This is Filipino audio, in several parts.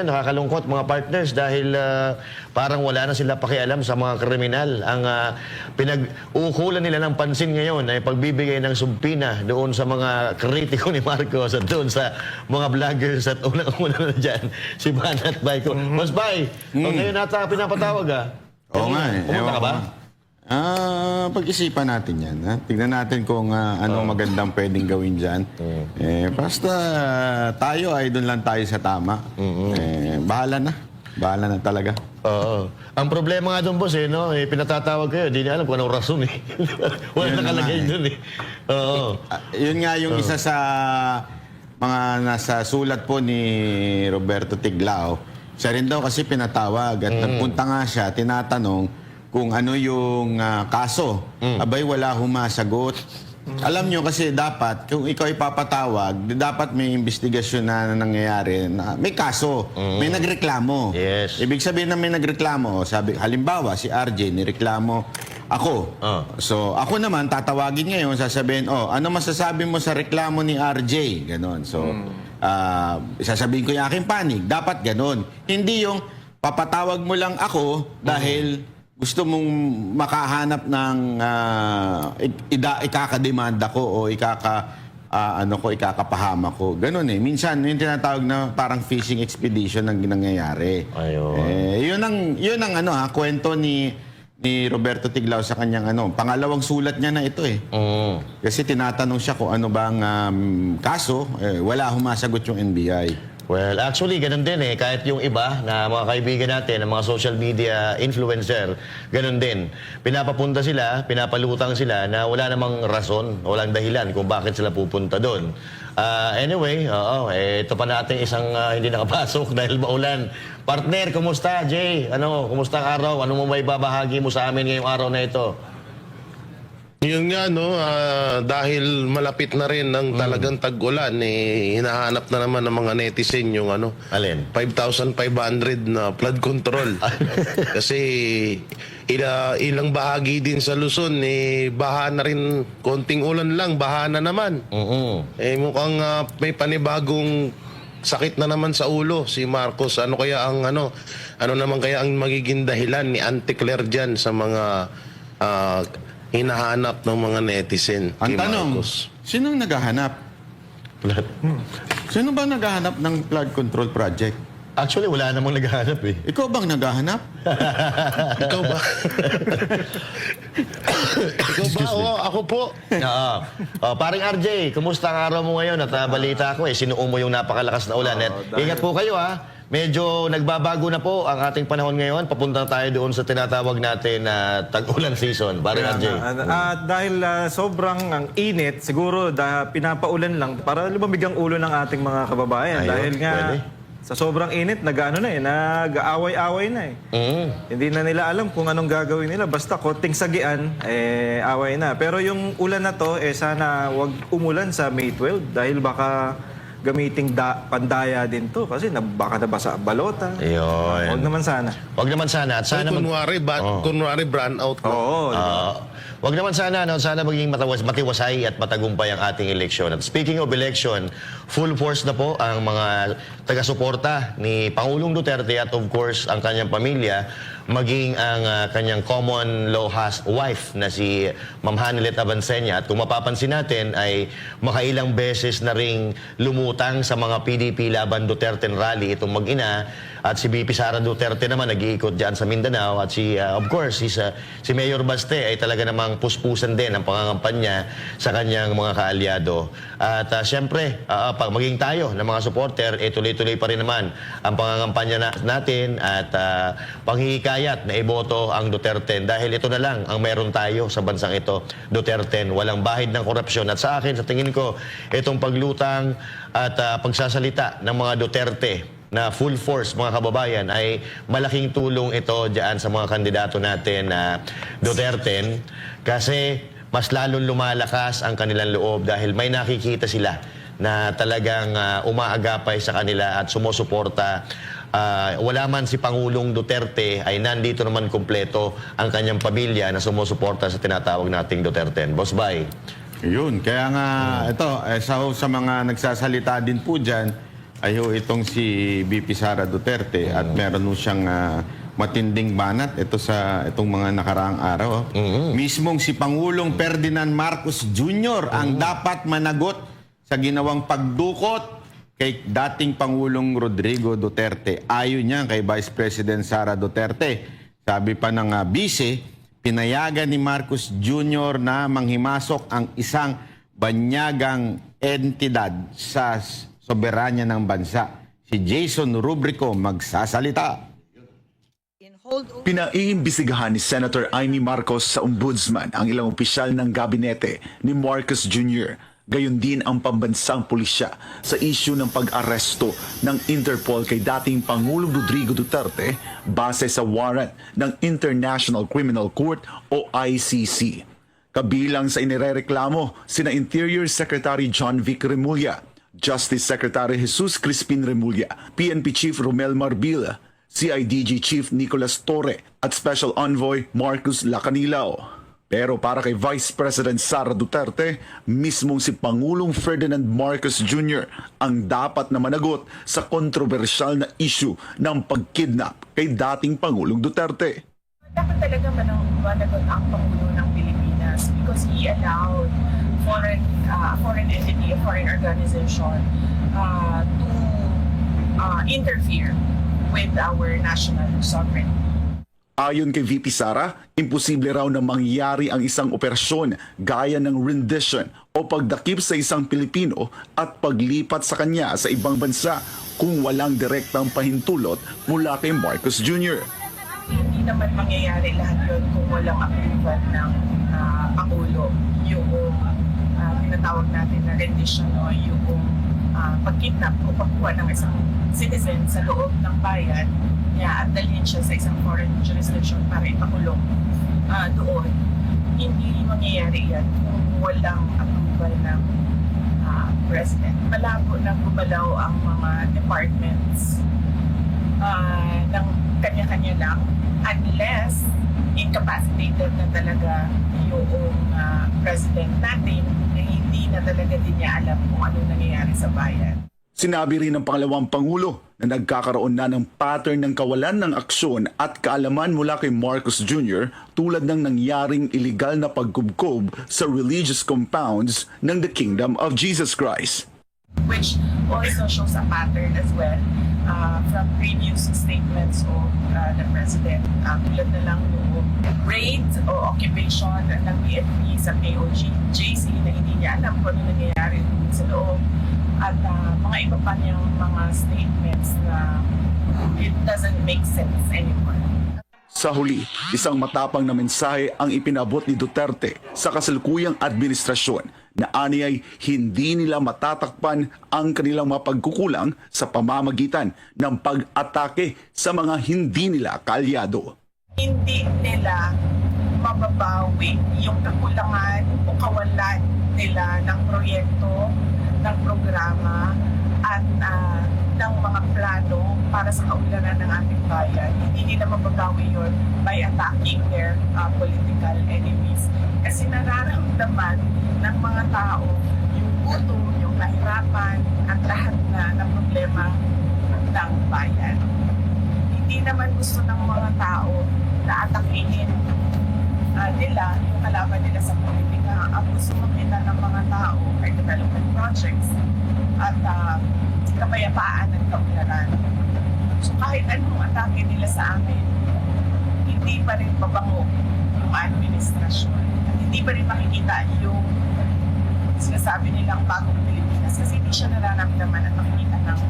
Nakakalungkot mga partners dahil parang wala na sila pakialam sa mga kriminal. Ang pinag-uukulan nila ng pansin ngayon ay pagbibigay ng sumpina doon sa mga kritiko ni Marcos at doon sa mga vloggers at unang-una na dyan, si Banat Baiko. Mas Bay, ngayon nata pinapatawag Oo nga eh. Pumunta ka ba? Pag-isipan natin yan. Ha? Tignan natin kung anong magandang pwedeng gawin dyan. Basta tayo ay doon lang tayo sa tama. Bahala na. Bahala na talaga. Oo. Ang problema nga doon, boss, pinatatawag kayo, di niya alam kung anong rason eh. Wala nakalagay doon eh. Oo. Yun nga yung isa sa mga nasa sulat po ni Roberto Tiglao. Siya rin daw kasi pinatawag at nagpunta nga siya, tinatanong kung ano yung kaso. Abay, wala humasagot. Alam nyo kasi dapat, kung ikaw ipapatawag, dapat may investigasyon na nangyayari. Na may kaso, may nagreklamo. Yes. Ibig sabihin na may nagreklamo, sabi, halimbawa, si RJ, nireklamo ako. So, ako naman, tatawagin ngayon, sasabihin, ano masasabi mo sa reklamo ni RJ? Ganon. So, sasabihin ko yung aking panig. Dapat ganon. Hindi yung papatawag mo lang ako dahil gusto mong makahanap ng ikakademanda ko o ikakapahama ko. Ganun eh. Minsan, yung tinatawag na parang fishing expedition ang nangyayari. Ayun. Yun ang kwento ni Roberto Tiglao sa kanyang pangalawang sulat niya na ito eh. Kasi tinatanong siya kung ano bang kaso, wala humasagot yung NBI. Well, actually, ganun din eh. Kahit yung iba na mga kaibigan natin, ang mga social media influencer, ganun din. Pinapapunta sila, pinapalutang sila na wala namang rason, walang dahilan kung bakit sila pupunta doon. Anyway, ito pa natin isang hindi nakapasok dahil maulan. Partner, kumusta, Jay? Kumusta ang araw? Ano mo may babahagi mo sa amin ngayong araw na ito? Yun nga, dahil malapit na rin ng talagang tag-ulan, hinahanap na naman ng mga netizen yung Alin? 5,500 na flood control. Kasi ilang bahagi din sa Luzon, baha na rin, konting ulan lang, baha na naman. Mukhang may panibagong sakit na naman sa ulo si Marcos. Ano naman kaya ang magiging dahilan ni Auntie Claire dyan sa mga hinahanap ng mga netizen? Ang tanong, sinong naghahanap? Sino ba naghahanap ng flood control project? Actually, wala namang naghahanap eh. Ikaw bang naghahanap? Ikaw ba? Ikaw ba? Ako po. Paring RJ, kumusta ang araw mo ngayon? At balita ko sinuong mo yung napakalakas na ulan. Ingat po kayo Medyo nagbabago na po ang ating panahon ngayon. Papunta tayo doon sa tinatawag natin na tag-ulan season. Paring RJ. Dahil sobrang ang init, siguro pinapaulan lang para lumamig ang ulo ng ating mga kababayan. Ayun, dahil nga pwede. sa sobrang init, nag-aaway-away na Hindi na nila alam kung anong gagawin nila. Basta konting sagian, away na. Pero yung ulan na to, sana wag umulan sa May 12 dahil baka gamiting pandaya din to kasi baka nabasa balota. Ayun. Huwag naman sana. Huwag naman sana. At sana kunwari brand out na. Wag naman sana, sana maging matiwasay at matagumpay ang ating eleksyon. At speaking of election, full force na po ang mga taga-suporta ni Pangulong Duterte at of course ang kanyang pamilya, maging ang kanyang common law wife na si Ma'am Hanilet Avancenia. At kung mapapansin natin ay makailang beses na ring lumutang sa mga PDP laban Duterte rally itong mag-ina. At si BP Sara Duterte naman nag-iikot dyan sa Mindanao. At of course, si Mayor Baste ay talaga namang puspusan din ang pangangampanya sa kanyang mga kaalyado. At siyempre, maging tayo ng mga supporter, tuloy-tuloy pa rin naman ang pangangampanya natin at panghihikayat na iboto ang Duterte. Dahil ito na lang ang meron tayo sa bansang ito, Duterte. Walang bahid ng korupsyon. At sa akin, sa tingin ko, itong paglutang at pagsasalita ng mga Duterte na full force, mga kababayan, ay malaking tulong ito dyan sa mga kandidato natin na Duterte kasi mas lalong lumalakas ang kanilang loob dahil may nakikita sila na talagang umaagapay sa kanila at sumusuporta. Wala man si Pangulong Duterte ay nandito naman kumpleto ang kanyang pamilya na sumusuporta sa tinatawag nating Duterte. Boss Bay. Yun, kaya nga ito, sa mga nagsasalita din po dyan, ay ho itong si VP Sara Duterte at meron ho siyang matinding banat itong mga nakaraang araw. Mismong si Pangulong Ferdinand Marcos Jr. ang dapat managot sa ginawang pagdukot kay dating Pangulong Rodrigo Duterte. Ayon niya kay Vice President Sara Duterte. Sabi pa ng vice, pinayagan ni Marcos Jr. na manghimasok ang isang banyagang entidad sa soberanya ng bansa. Si Jason Rubrico magsasalita. Pinaiimbestigahan ni Senator Amy Marcos sa ombudsman ang ilang opisyal ng gabinete ni Marcos Jr. Gayon din ang pambansang pulisya sa isyu ng pag-aresto ng Interpol kay dating Pangulong Rodrigo Duterte base sa warrant ng International Criminal Court o ICC. Kabilang sa inirereklamo sina Interior Secretary John Vic Remulla, Justice Secretary Jesus Crispin Remulla, PNP Chief Romel Marbilla, CIDG Chief Nicolas Torre at Special Envoy Marcus Lacanilao. Pero para kay Vice President Sara Duterte, mismong si Pangulong Ferdinand Marcos Jr. ang dapat na managot sa kontrobersyal na issue ng pagkidnap kay dating Pangulong Duterte. Dapat talaga managot ang Pangulo ng Pilipinas because he allowed foreign entity, a foreign organization to interfere with our national sovereignty. Ayon kay VP Sara, imposible raw na mangyari ang isang operasyon gaya ng rendition o pagdakip sa isang Pilipino at paglipat sa kanya sa ibang bansa kung walang direktang pahintulot mula kay Marcos Jr. Hindi naman mangyayari lahat yun kung walang approval ng Pangulo. Yung tinatawag natin na rendition o yung pagkidnap o pagkuha ng isang citizen sa loob ng bayan at dalhin siya sa isang foreign jurisdiction para ipakulong doon. Hindi mangyayari yan kung walang approval ng President. Malabo na gumalaw ang mga departments ng kanya-kanya lang unless incapacitated na talaga yung President natin na hindi na talaga din niya alam kung ano nangyayari sa bayan. Sinabi rin ng pangalawang Pangulo na nagkakaroon na ng pattern ng kawalan ng aksyon at kaalaman mula kay Marcos Jr. tulad ng nangyaring iligal na pagkubkob sa religious compounds ng the Kingdom of Jesus Christ. Which also shows a pattern as well from previous statements of the President. Tulad na lang yung raid o occupation ng PNP sa KOJC na hindi niya alam kung ano nangyayari sa loob. At mga iba pa niyang mga statements na it doesn't make sense anymore. Sa huli, isang matapang na mensahe ang ipinabot ni Duterte sa kasalukuyang administrasyon na aniyay hindi nila matatakpan ang kanilang mapagkukulang sa pamamagitan ng pag-atake sa mga hindi nila kaalyado. Hindi nila mababawi yung kakulangan o kawalan nila ng proyekto, ng programa at ng mga plano para sa kaunlaran ng ating bayan. Hindi nila mababawi yun by attacking their political enemies. Kasi nararamdaman ng mga tao yung gutom, yung kahirapan at lahat na ng problema ng bayan. Hindi naman gusto ng mga tao na atakihin nila yung kalaban nila sa politika. Ang gusto makita ng mga tao ay development projects at kapayapaan at kaunlaran. So kahit anong atake nila sa amin, hindi pa rin pabango yung administrasyon. At hindi pa rin makikita yung sinasabi nilang bagong Pilipinas kasi hindi siya nararamdaman at makikita ng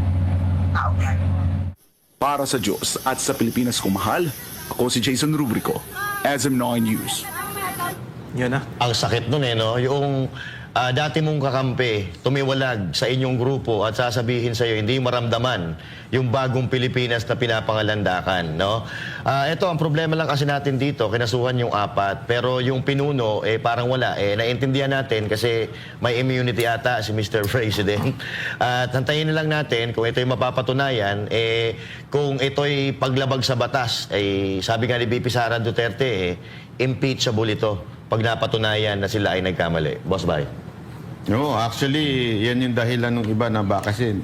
tao tayo. Para sa Diyos at sa Pilipinas kong mahal, ako si Jason Rubrico, SM9 News. Yun na. Ang sakit nun no? Yung dati mong kakampi, tumiwalag sa inyong grupo at sasabihin sa'yo, hindi maramdaman yung bagong Pilipinas na pinapangalandakan, no? Ito, ang problema lang kasi natin dito, kinasuhan yung apat, pero yung pinuno, parang wala. Naintindihan natin kasi may immunity ata si Mr. President. At hantayin na lang natin kung ito'y mapapatunayan, kung ito'y paglabag sa batas, sabi nga ni BP Sara Duterte, impeachable ito pag napatunayan na sila ay nagkamali. Boss Bay. No, actually, yan yung dahilan ng iba na ba kasi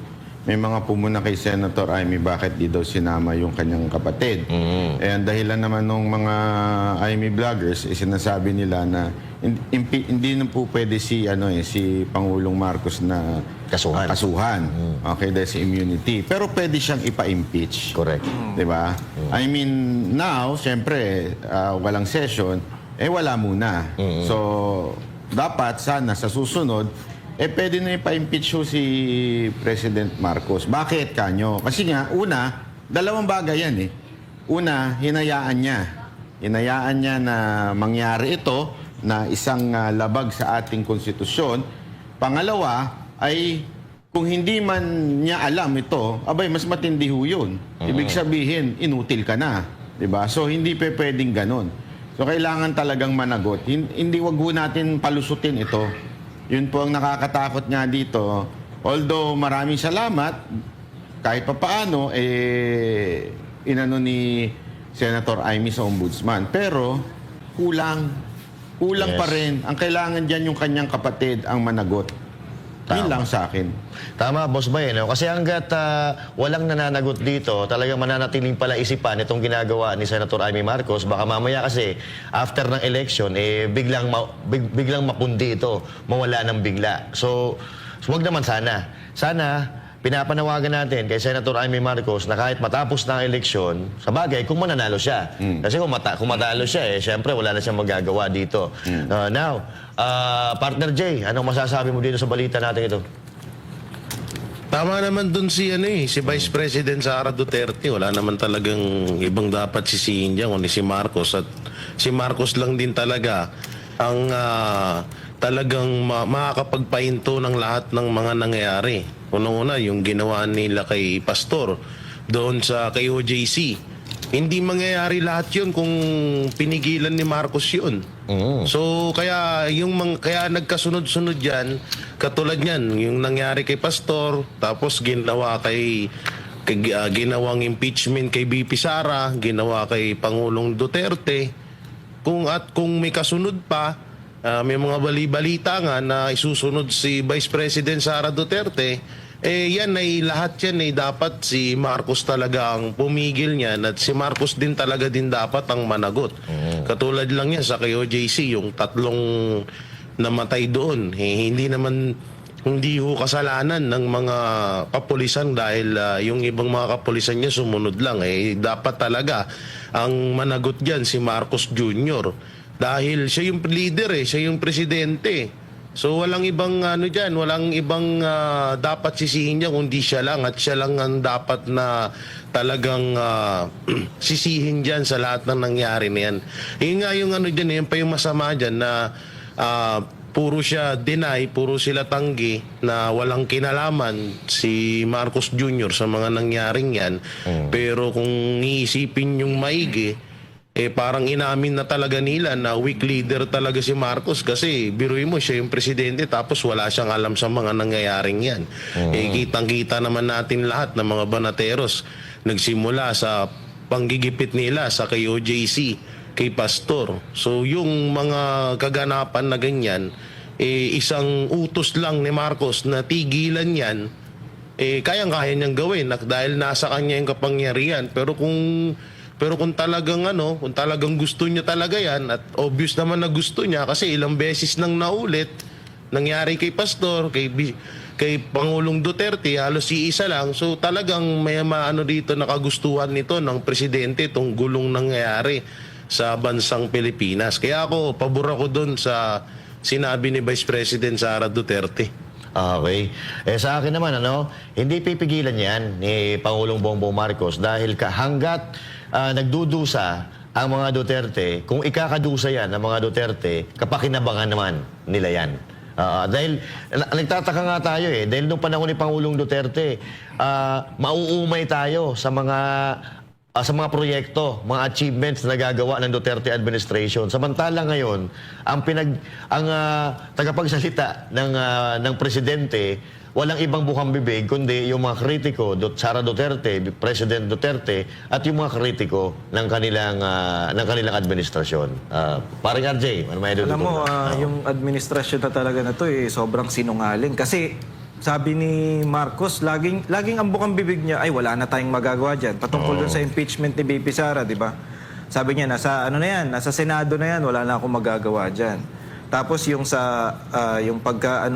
may mga pumuna kay Senator Amy bakit di daw sinama yung kanyang kapatid. Eh, ang dahilan naman ng mga Amy vloggers, sinasabi nila na hindi na po pwede si Pangulong Marcos na kasuhan. Okay, dahil sa immunity. Pero pwede siyang ipa-impeach. Correct. Di ba? I mean, now, siyempre, walang session, wala muna. So, dapat sana sa susunod, pwede na ipa-impeach si President Marcos. Bakit, Kanyo? Kasi nga, una, dalawang bagay yan eh. Una, hinayaan niya. Hinayaan niya na mangyari ito na isang labag sa ating konstitusyon. Pangalawa, ay kung hindi man niya alam ito, abay, mas matindi ho yun. Ibig sabihin, inutil ka na. Diba? So, hindi pwedeng ganun. So, kailangan talagang managot. Hindi, wag ho natin palusutin ito. Yun po ang nakakatakot nga dito. Although maraming salamat, kahit pa paano, inano ni Senator Amy sa ombudsman. Pero, kulang pa rin. Ang kailangan dyan yung kanyang kapatid ang managot. Yun lang sa akin. Tama, Boss Bay. No? Kasi hanggat walang nananagot dito, talagang mananatiling pala isipan itong ginagawa ni Senator Amy Marcos. Baka mamaya kasi, after ng election, biglang mapundi ito. Mawala ng bigla. So wag naman sana. Sana, pinapanawagan natin kay Senator Amy Marcos na kahit matapos na ang eleksyon, sa bagay, kung mananalo siya. Kasi kung matalo siya, syempre wala na siyang magagawa dito. Now, Partner Jay, anong masasabi mo dito sa balita natin ito? Tama naman dun si Vice President Sara Duterte. Wala naman talagang ibang dapat sisihin diyan kundi si Marcos, at si Marcos lang din talaga ang talagang makakapagpahinto ng lahat ng mga nangyayari. Unang-una, yung ginawa nila kay Pastor doon kay OJC. Hindi mangyayari lahat yun kung pinigilan ni Marcos yun. So, kaya nagkasunod-sunod yan, katulad yan, yung nangyari kay Pastor, tapos ginawang impeachment kay BP Sara, ginawa kay Pangulong Duterte. Kung may kasunod pa, may mga bali-balita nga na isusunod si Vice President Sara Duterte, lahat yan dapat si Marcos talaga ang pumigil niyan, at si Marcos din talaga dapat ang managot. Katulad lang yan sa kay OJC, yung 3 namatay doon. Hindi ho kasalanan ng mga kapulisan dahil yung ibang mga kapulisan niya sumunod lang. Dapat talaga ang managot diyan si Marcos Jr. Dahil siya yung leader, siya yung presidente. So walang ibang walang ibang dapat sisihin niya kundi siya lang, at siya lang ang dapat na talagang sisihin diyan sa lahat ng nangyari na yan. Yun nga yung yan pa yung masama diyan na puro siya deny, puro sila tanggi na walang kinalaman si Marcos Jr. sa mga nangyaring yan. Pero kung iisipin yung maigi, parang inamin na talaga nila na weak leader talaga si Marcos, kasi biruin mo, siya yung presidente tapos wala siyang alam sa mga nangyayaring yan. Kitang-kita naman natin lahat ng mga banateros nagsimula sa panggigipit nila sa kay OJC, kay Pastor. So yung mga kaganapan na ganyan, isang utos lang ni Marcos na tigilan yan, kayang-kaya niyang gawin dahil nasa kanya yung kapangyarihan. Pero kung talagang gusto niya talaga yan, at obvious naman na gusto niya kasi ilang beses nang naulit, nangyari kay Pastor, kay Pangulong Duterte, halos iisa lang. So talagang may dito nakagustuhan nito ng presidente itong gulong nangyayari sa bansang Pilipinas. Kaya pabor ako doon sa sinabi ni Vice President Sara Duterte. Okay. Sa akin naman, hindi pipigilan yan ni Pangulong Bongbong Marcos dahil hanggat nagdudusa ang mga Duterte, kung ikakadusa yan ng mga Duterte, kapakinabangan naman nila yan. Dahil nagtataka nga tayo dahil nung panahon ni Pangulong Duterte, mauumay tayo sa mga proyekto, mga achievements na nagagawa ng Duterte administration. Samantala ngayon, ang tagapagsalita ng presidente, walang ibang bukang bibig kundi yung mga kritiko, Sara Duterte, President Duterte, at yung mga kritiko ng kanilang administrasyon. Parang RJ, ano may Alam mo, yung administrasyon na talaga na to sobrang sinungaling. Kasi sabi ni Marcos, laging ambok ang bibig niya, ay wala na tayong magagawa dyan. Patungkol dun sa impeachment ni BP Sara, di ba? Sabi niya, nasa Senado na yan, wala na akong magagawa dyan. Tapos yung yung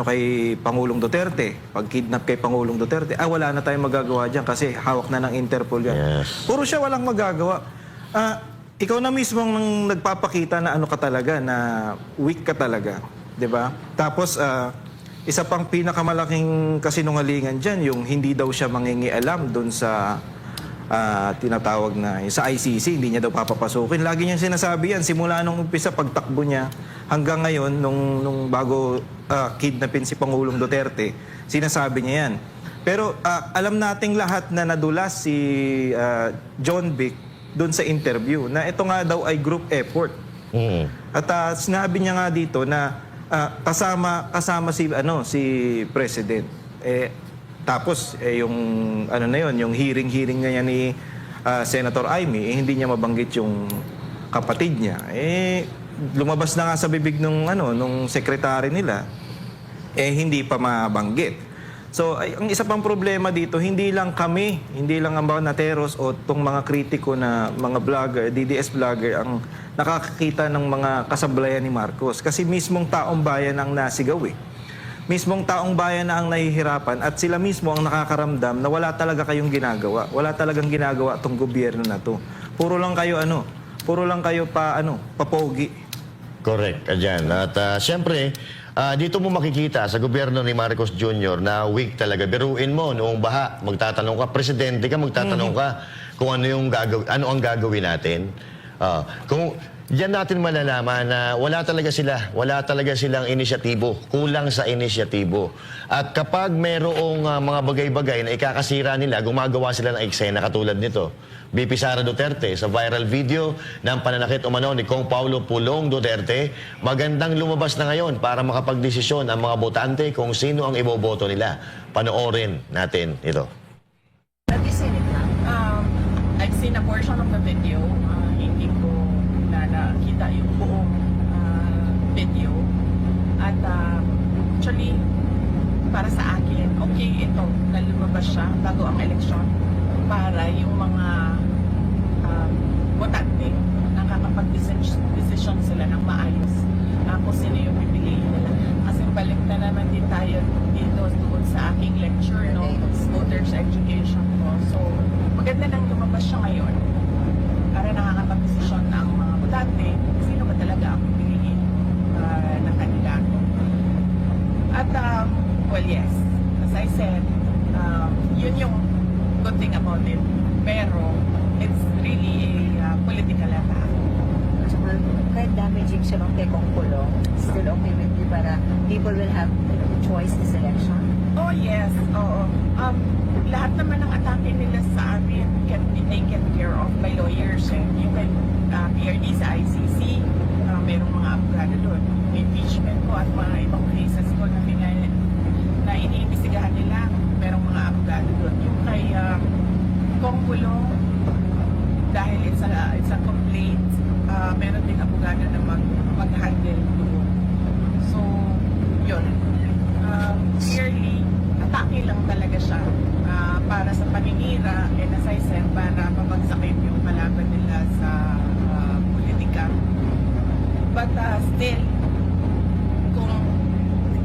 kay Pangulong Duterte, pag-kidnap kay Pangulong Duterte, wala na tayong magagawa dyan kasi hawak na ng Interpol yan. Yes. Puro siya walang magagawa. Ikaw na mismo ang nagpapakita na ano ka talaga, na weak ka talaga. 'Di ba? Tapos, isa pang pinakamalaking kasinungalingan dyan, yung hindi daw siya mangingialam doon sa tinatawag na sa ICC, hindi niya daw papapasukin. Lagi niyang sinasabi yan, simula nung umpisa pagtakbo niya hanggang ngayon, nung bago kidnapin si Pangulong Duterte, sinasabi niya yan. Pero alam nating lahat na nadulas si John Vic doon sa interview na ito nga daw ay group effort. At sinabi niya nga dito na kasama si President. Tapos yung yung hearing niya ni Senator Amy, hindi niya mabanggit yung kapatid niya. Lumabas na nga sa bibig nung secretary nila, hindi pa mabanggit. So, ang isa pang problema dito, hindi lang ang mga nateros o tong mga kritiko na mga vlogger, DDS vlogger, ang nakakakita ng mga kasablayan ni Marcos. Kasi mismong taong bayan ang nasigaw eh. Mismong taong bayan na ang nahihirapan at sila mismo ang nakakaramdam na wala talaga kayong ginagawa. Wala talagang ginagawa tong gobyerno na to. Puro lang kayo papogi. Correct, Adyan. At siyempre, dito mo makikita sa gobyerno ni Marcos Jr. na weak talaga. Biruin mo, noong baha, magtatanong ka, presidente ka, magtatanong ka kung ano ang gagawin natin. Kung diyan natin malalaman na wala talaga silang inisyatibo, kulang sa inisyatibo. At kapag mayroong mga bagay-bagay na ikakasira nila, gumagawa sila ng eksena katulad nito. BP Sara Duterte sa viral video ng pananakit umano ni Kong Paulo Pulong Duterte, magandang lumabas na ngayon para makapagdesisyon ang mga botante kung sino ang iboboto nila. Panoorin natin ito. Have you seen it now? I've seen a portion of the video. Hindi ko nakita yung buong video. At actually, para sa akin, okay ito na lumabas siya bago ang eleksyon para yung mga botante nakakapag-desisyon sila ng maayos kung sino yung pipiliin nila. Kasi balik na naman din tayo dito doon sa aking lecture, no? Voters education ko. So, maganda nang lumabas siya ngayon para nakakapag-desisyon na ang mga botante sino ba talaga ang pipiliin na kandidato. At, well, yes, as I said, yun yung good thing about it. Pero, it's really a political attack. Kahit damaging siya ng tekong kulong, still okay with you para people will have choice this election? Oh, yes. Oo. Lahat naman ng atake nila sa amin can be taken care of by lawyers. You can PRD sa ICC, merong mga abogado doon. Impeachment ko at mga ibang cases ko na iniimbestigahan nila, merong mga abogado doon. Yung kay Kong Pulong, dahil it's a complaint, meron din abogado na mag-handle doon. So, yun. Clearly, atake lang talaga siya para sa paninira, and as I said, para mabagsakin yung kalaban nila sa politika. But still,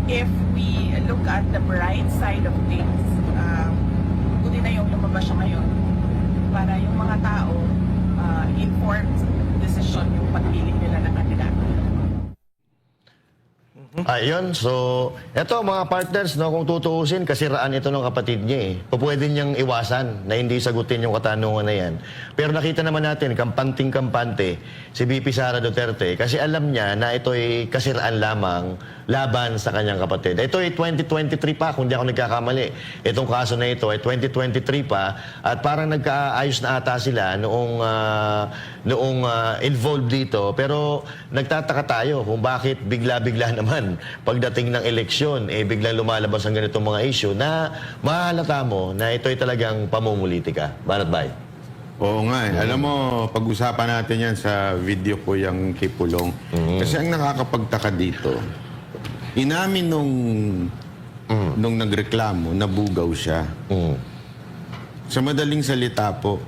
if we look at the bright side of things, buti na yung lumabas siya ngayon para yung mga tao informed decision yung pagpili nila ng kandidato. Ayun, so eto mga partners, no, kung tutuusin, kasiraan ito ng kapatid niya eh. Pwede niyang iwasan na hindi sagutin yung katanungan na yan. Pero nakita naman natin, kampanting-kampante si BP Sara Duterte kasi alam niya na ito'y kasiraan lamang laban sa kanyang kapatid. Ito ay 2023 pa, kung di ako nagkakamali. Itong kaso na ito ay 2023 pa at parang nagkaayos na ata sila noong involved dito. Pero nagtataka tayo kung bakit bigla-bigla naman pagdating ng eleksyon, biglang lumalabas ang ganitong mga issue na mahalata mo na ito'y talagang pamumulitika. Banat Bay? Oo nga eh. Alam mo, pag-usapan natin yan sa video ko yung kay Pulong. Kasi ang nakakapagtaka dito, inamin nung nung nagreklamo, nabugaw siya. Sa madaling salita po,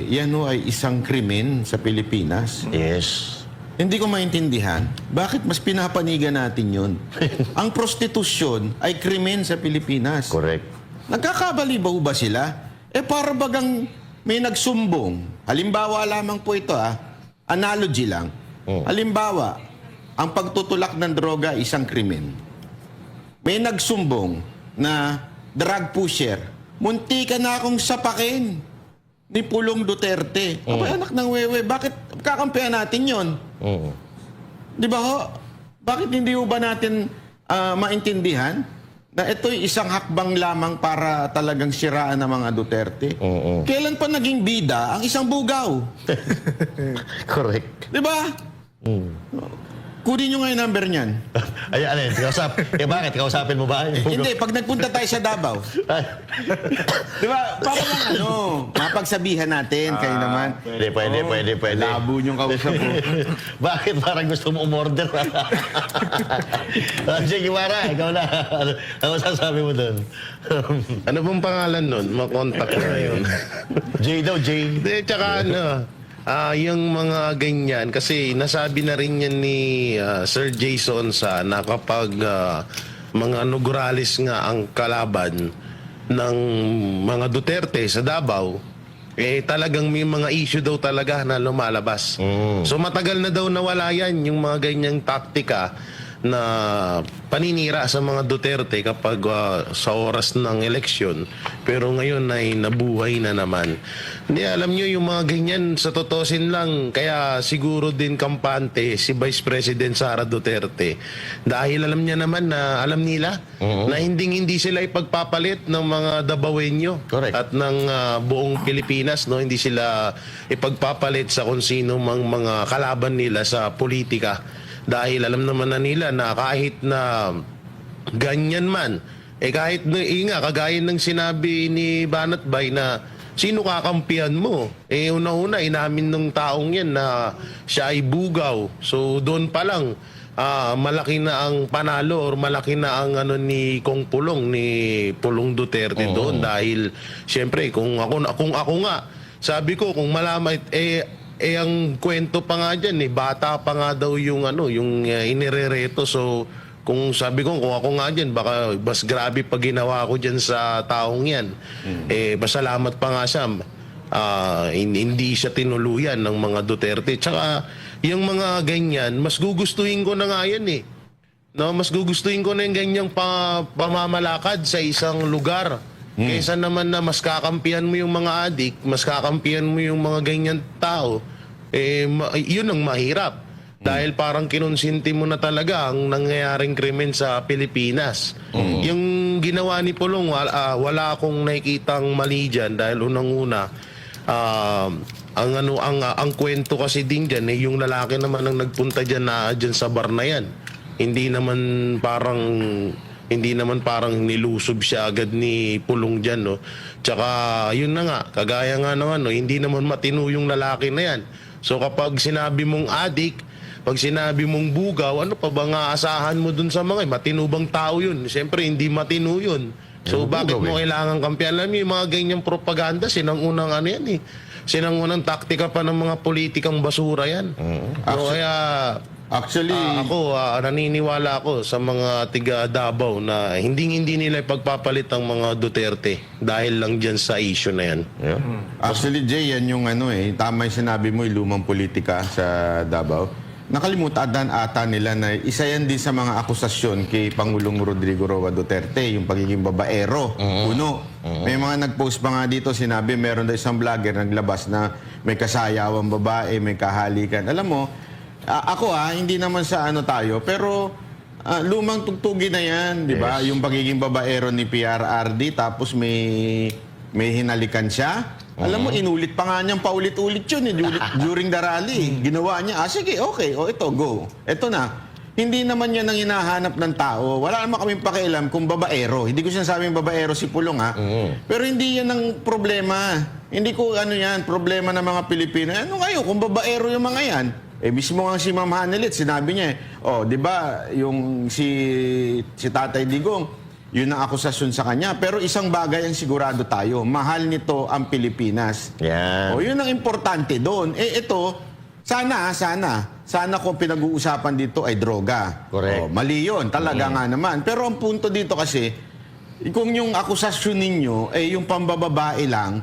yan ho ay isang krimen sa Pilipinas. Yes. Hindi ko maintindihan, bakit mas pinapanigan natin yun? Ang prostitusyon ay krimen sa Pilipinas. Correct. Nagkakabalibaw ba sila? Para bagang may nagsumbong. Halimbawa lamang po ito, analogy lang. Halimbawa, ang pagtutulak ng droga isang krimen. May nagsumbong na drug pusher. Munti ka na akong sapakin ni Pulong Duterte. Abay, anak ng wewe, bakit kakampihan natin yon? Di ba ho? Bakit hindi ho ba natin maintindihan na ito'y isang hakbang lamang para talagang siraan ng mga Duterte? Kailan pa naging bida ang isang bugaw? Correct. Di ba? Kunin nyo nga yung number niyan. Ay, alin, bakit? Kausapin mo ba? Hindi, pag nagpunta tayo sa Davao. Di ba? Para lang mapagsabihan natin, kayo naman. Pwede. Labo niyong kausap po. Bakit parang gusto mo umorder? Sige, Mara, ikaw na. Ano sasabi mo doon? Ano bang pangalan nun? Makontak ko na yun. Jay daw, Jay. Hindi, tsaka yung mga ganyan, kasi nasabi na rin yan ni Sir Jason na kapag mga Nogales nga ang kalaban ng mga Duterte sa Davao, talagang may mga issue daw talaga na lumalabas. So matagal na daw nawala yan, yung mga ganyang taktika na paninira sa mga Duterte kapag sa oras ng eleksyon, pero ngayon ay nabuhay na naman. Hindi, alam nyo yung mga ganyan, sa totosin lang, kaya siguro din kampante si Vice President Sara Duterte dahil alam niya naman na alam nila na hindi sila ipagpapalit ng mga Dabawenyo. Correct. At ng buong Pilipinas, no, hindi sila ipagpapalit sa kung sino mang mga kalaban nila sa politika. Dahil alam naman na nila na kahit na ganyan man, kahit na, kagaya ng sinabi ni Banat Bay na sino kakampihan mo? Una-una, inamin ng taong yan na siya ay bugaw. So doon pa lang, malaki na ang panalo or malaki na ang ni Kong Pulong, ni Pulong Duterte doon. Dahil siyempre, kung ako nga, sabi ko, kung malaman, ang kwento pa nga dyan, bata pa nga daw yung inirereto. So, kung sabi ko, kung ako nga dyan, baka mas grabe pa ginawa ko dyan sa taong yan. Pasalamat pa nga siya. Hindi siya tinuluyan ng mga Duterte. Tsaka, yung mga ganyan, mas gugustuhin ko na nga yan No, mas gugustuhin ko na yung ganyang pamamalakad sa isang lugar. Kaysa naman na mas kakampihan mo yung mga adik, mas kakampihan mo yung mga ganyan tao, yun ang mahirap. Dahil parang kinonsinti mo na talaga ang nangyayaring krimen sa Pilipinas. Yung ginawa ni Pulong, wala akong nakikitang mali dyan dahil unang-una, ang kwento kasi din dyan, yung lalaki naman ang nagpunta dyan sa bar na yan. Hindi naman parang nilusob siya agad ni Pulong dyan, no? Tsaka, yun na nga, kagaya nga naman, no? Hindi naman matino yung lalaki na yan. So, kapag sinabi mong adik, pag sinabi mong bugaw, ano pa ba nga asahan mo dun sa mga matino bang tao yun? Siyempre, hindi matino yun. So, bakit mo kailangan kampihan? Alam niyo, yung mga ganyang propaganda, sinangunang sinangunang taktika pa ng mga politikang basura yan. So, kaya... Actually, ako, naniniwala ako sa mga tiga Davao na hindi nila ipagpapalit ang mga Duterte dahil lang dyan sa issue na yan. Actually, Jay, yan yung tama yung sinabi mo, yung lumang politika sa Davao. Nakalimutan ata nila na isa yan din sa mga akusasyon kay Pangulong Rodrigo Roa Duterte, yung pagiging babaero. Uno, may mga nag-post pa nga dito, sinabi meron daw isang vlogger naglabas na may kasayawang babae, may kahalikan. Alam mo, ako hindi naman sa tayo, pero lumang tugtugi na yan, di ba? Yung pagiging babaero ni PRRD, tapos may hinalikan siya. Alam mo, inulit pa nga niyang paulit-ulit yun during the rally. Ginawa niya, sige, okay, ito, go. Ito na. Hindi naman yan ang hinahanap ng tao. Wala naman kaming pakialam kung babaero. Hindi ko sinasabing babaero si Pulong, Pero hindi yan ang problema. Hindi ko yan, problema ng mga Pilipino. Ano kayo, kung babaero yung mga yan? Mismo nga si Ma'am Hanelit, sinabi niya, di ba, yung si Tatay Digong, Yun ang akusasyon sa kanya. Pero isang bagay ang sigurado tayo, mahal nito ang Pilipinas. Yan. O, yun ang importante doon. Ito, sana kung pinag-uusapan dito ay droga. Correct. Mali yun, talaga nga naman. Pero ang punto dito kasi, kung yung akusasyon ninyo, yung pambababae lang,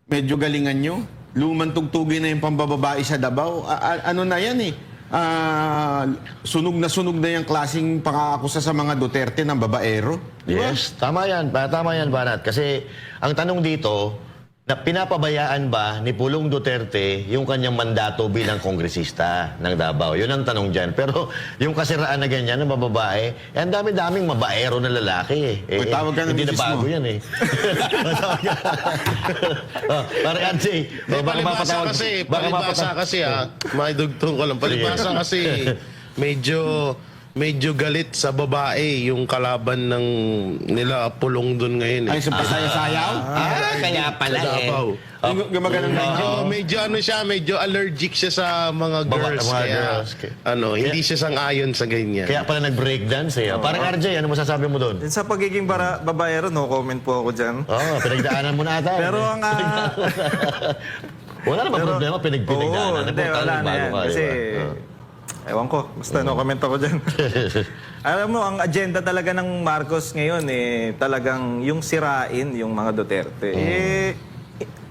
medyo galingan nyo, lumang tugtugin na yung pambababae sa Davao, ano na yan sunog na yung klaseng pang-aakusa sa mga Duterte ng babaero. Di ba? Yes, tama yan, Banat. Kasi ang tanong dito, na pinapabayaan ba ni Pulong Duterte yung kanyang mandato bilang kongresista ng Davao? Yun ang tanong dyan. Pero yung kasiraan na ganyan ng babae, ang dami-daming mabaero na lalaki eh. Uy, tawag ka ng hindi na misis bago mo. yan eh. Parang Ansi, Palibasa kasi maidugtong ko lang. Palibasa kasi medyo galit sa babae yung kalaban ng nila Pulong doon ngayon eh. Ay, sa pasayaw-sayaw? kaya pala Sa Davao. Gumagano'n na. Medyo allergic siya sa mga girls. mga Kaya, girls. hindi siya sang-ayon sa ganyan. Kaya pala nag-breakdance eh. Parang RJ, ano masasabi mo doon? Sa pagiging babaero, no comment po ako dyan. Pinagdaanan mo na ata. Pero ang... wala namang problema, pinagdaanan. hindi, wala na yan. Kasi, ewan ko, basta no comment ako dyan. Alam mo, ang agenda talaga ng Marcos ngayon, talagang yung sirain yung mga Duterte.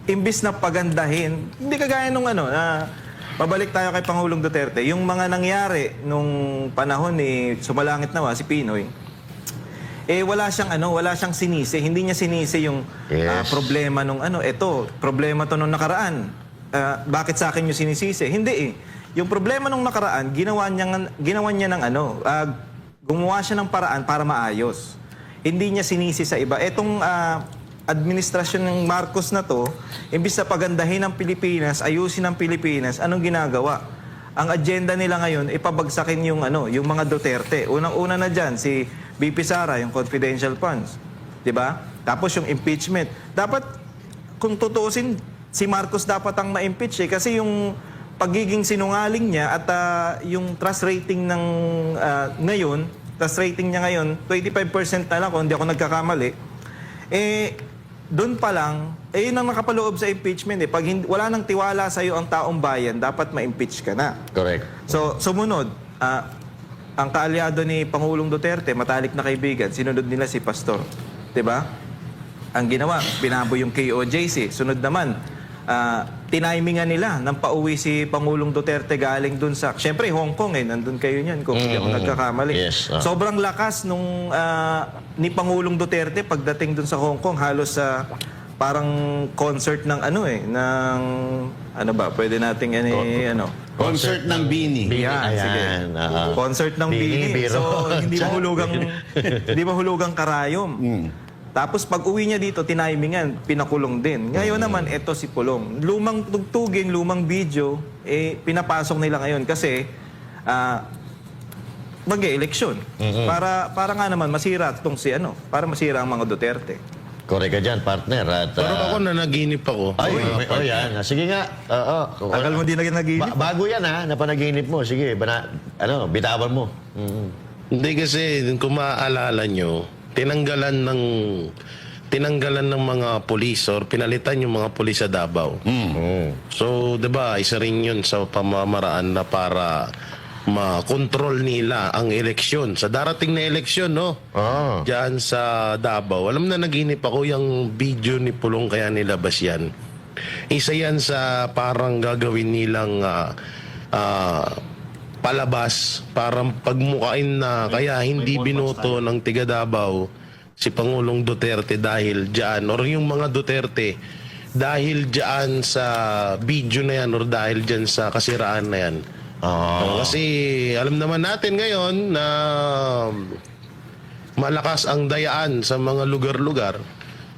Imbis na pagandahin, hindi kagaya nung na mabalik tayo kay Pangulong Duterte, yung mga nangyari nung panahon ni Sumalangit Nawa, si Pinoy, wala siyang sinisi. Hindi niya sinisi yung Yes. problema nung problema to nung nakaraan. Bakit sa akin yung sinisisi? Hindi Yung problema nung nakaraan, ginawa niya ng gumawa siya ng paraan para maayos. Hindi niya sinisi sa iba. Etong administrasyon ng Marcos na to, imbis na pagandahin ang Pilipinas, ayusin ang Pilipinas, anong ginagawa? Ang agenda nila ngayon, ipabagsakin yung mga Duterte. Unang-una na dyan, si BP Sara, yung confidential funds. 'Di ba? Tapos yung impeachment. Dapat, kung tutuusin, si Marcos dapat ang ma-impeach kasi yung pagiging sinungaling niya at yung trust rating ng ngayon, trust rating niya ngayon, 25% na lang kung hindi ako nagkakamali, doon pa lang, yun ang nakapaloob sa impeachment. Pag wala nang tiwala sa'yo ang taong bayan, dapat ma-impeach ka na. Correct. So, sumunod, ang kaalyado ni Pangulong Duterte, matalik na kaibigan, sinunod nila si Pastor. 'Di ba? Ang ginawa, binaboy yung KOJC. Sunod naman, tinimingan nila nang pauwi si Pangulong Duterte galing dun sa... Siyempre, Hong Kong nandun kayo niyan kung hindi ako nagkakamali. Yes, Sobrang lakas nung ni Pangulong Duterte pagdating dun sa Hong Kong, halos parang concert ng pwede nating Concert ng Bini. Yan, sige. Concert ng Bini, Bini. biro. So, hindi mahulugang karayom. Tapos pag uwi niya dito, tinimingan, pinakulong din. Ngayon naman, eto si Pulong. Lumang tugtugin, lumang video, pinapasok nila ngayon kasi mag-e-eleksyon. Para nga naman masira itong para masira ang mga Duterte. Correct ka dyan, partner. At, Pero ako nanaginip ako. yan. Sige nga. Tagal mo din na naginip. Bago yan na panaginip mo. Sige, bitawan mo. Hindi kasi, kung maaalala nyo, tinanggalan ng mga pulis or pinalitan yung mga pulis sa Davao. So, 'di ba, isa rin 'yun sa pamamaraan na para makontrol nila ang eleksyon sa darating na eleksyon, no? Diyan sa Davao. Alam na, naginip ako yung video ni Pulong kaya nilabas yan. Isa yan sa parang gagawin nilang palabas, parang pagmukain na kaya hindi binoto ng tiga Davao si Pangulong Duterte dahil dyan, or yung mga Duterte dahil dyan sa video na yan or dahil dyan sa kasiraan na yan. Kasi alam naman natin ngayon na malakas ang dayaan sa mga lugar-lugar.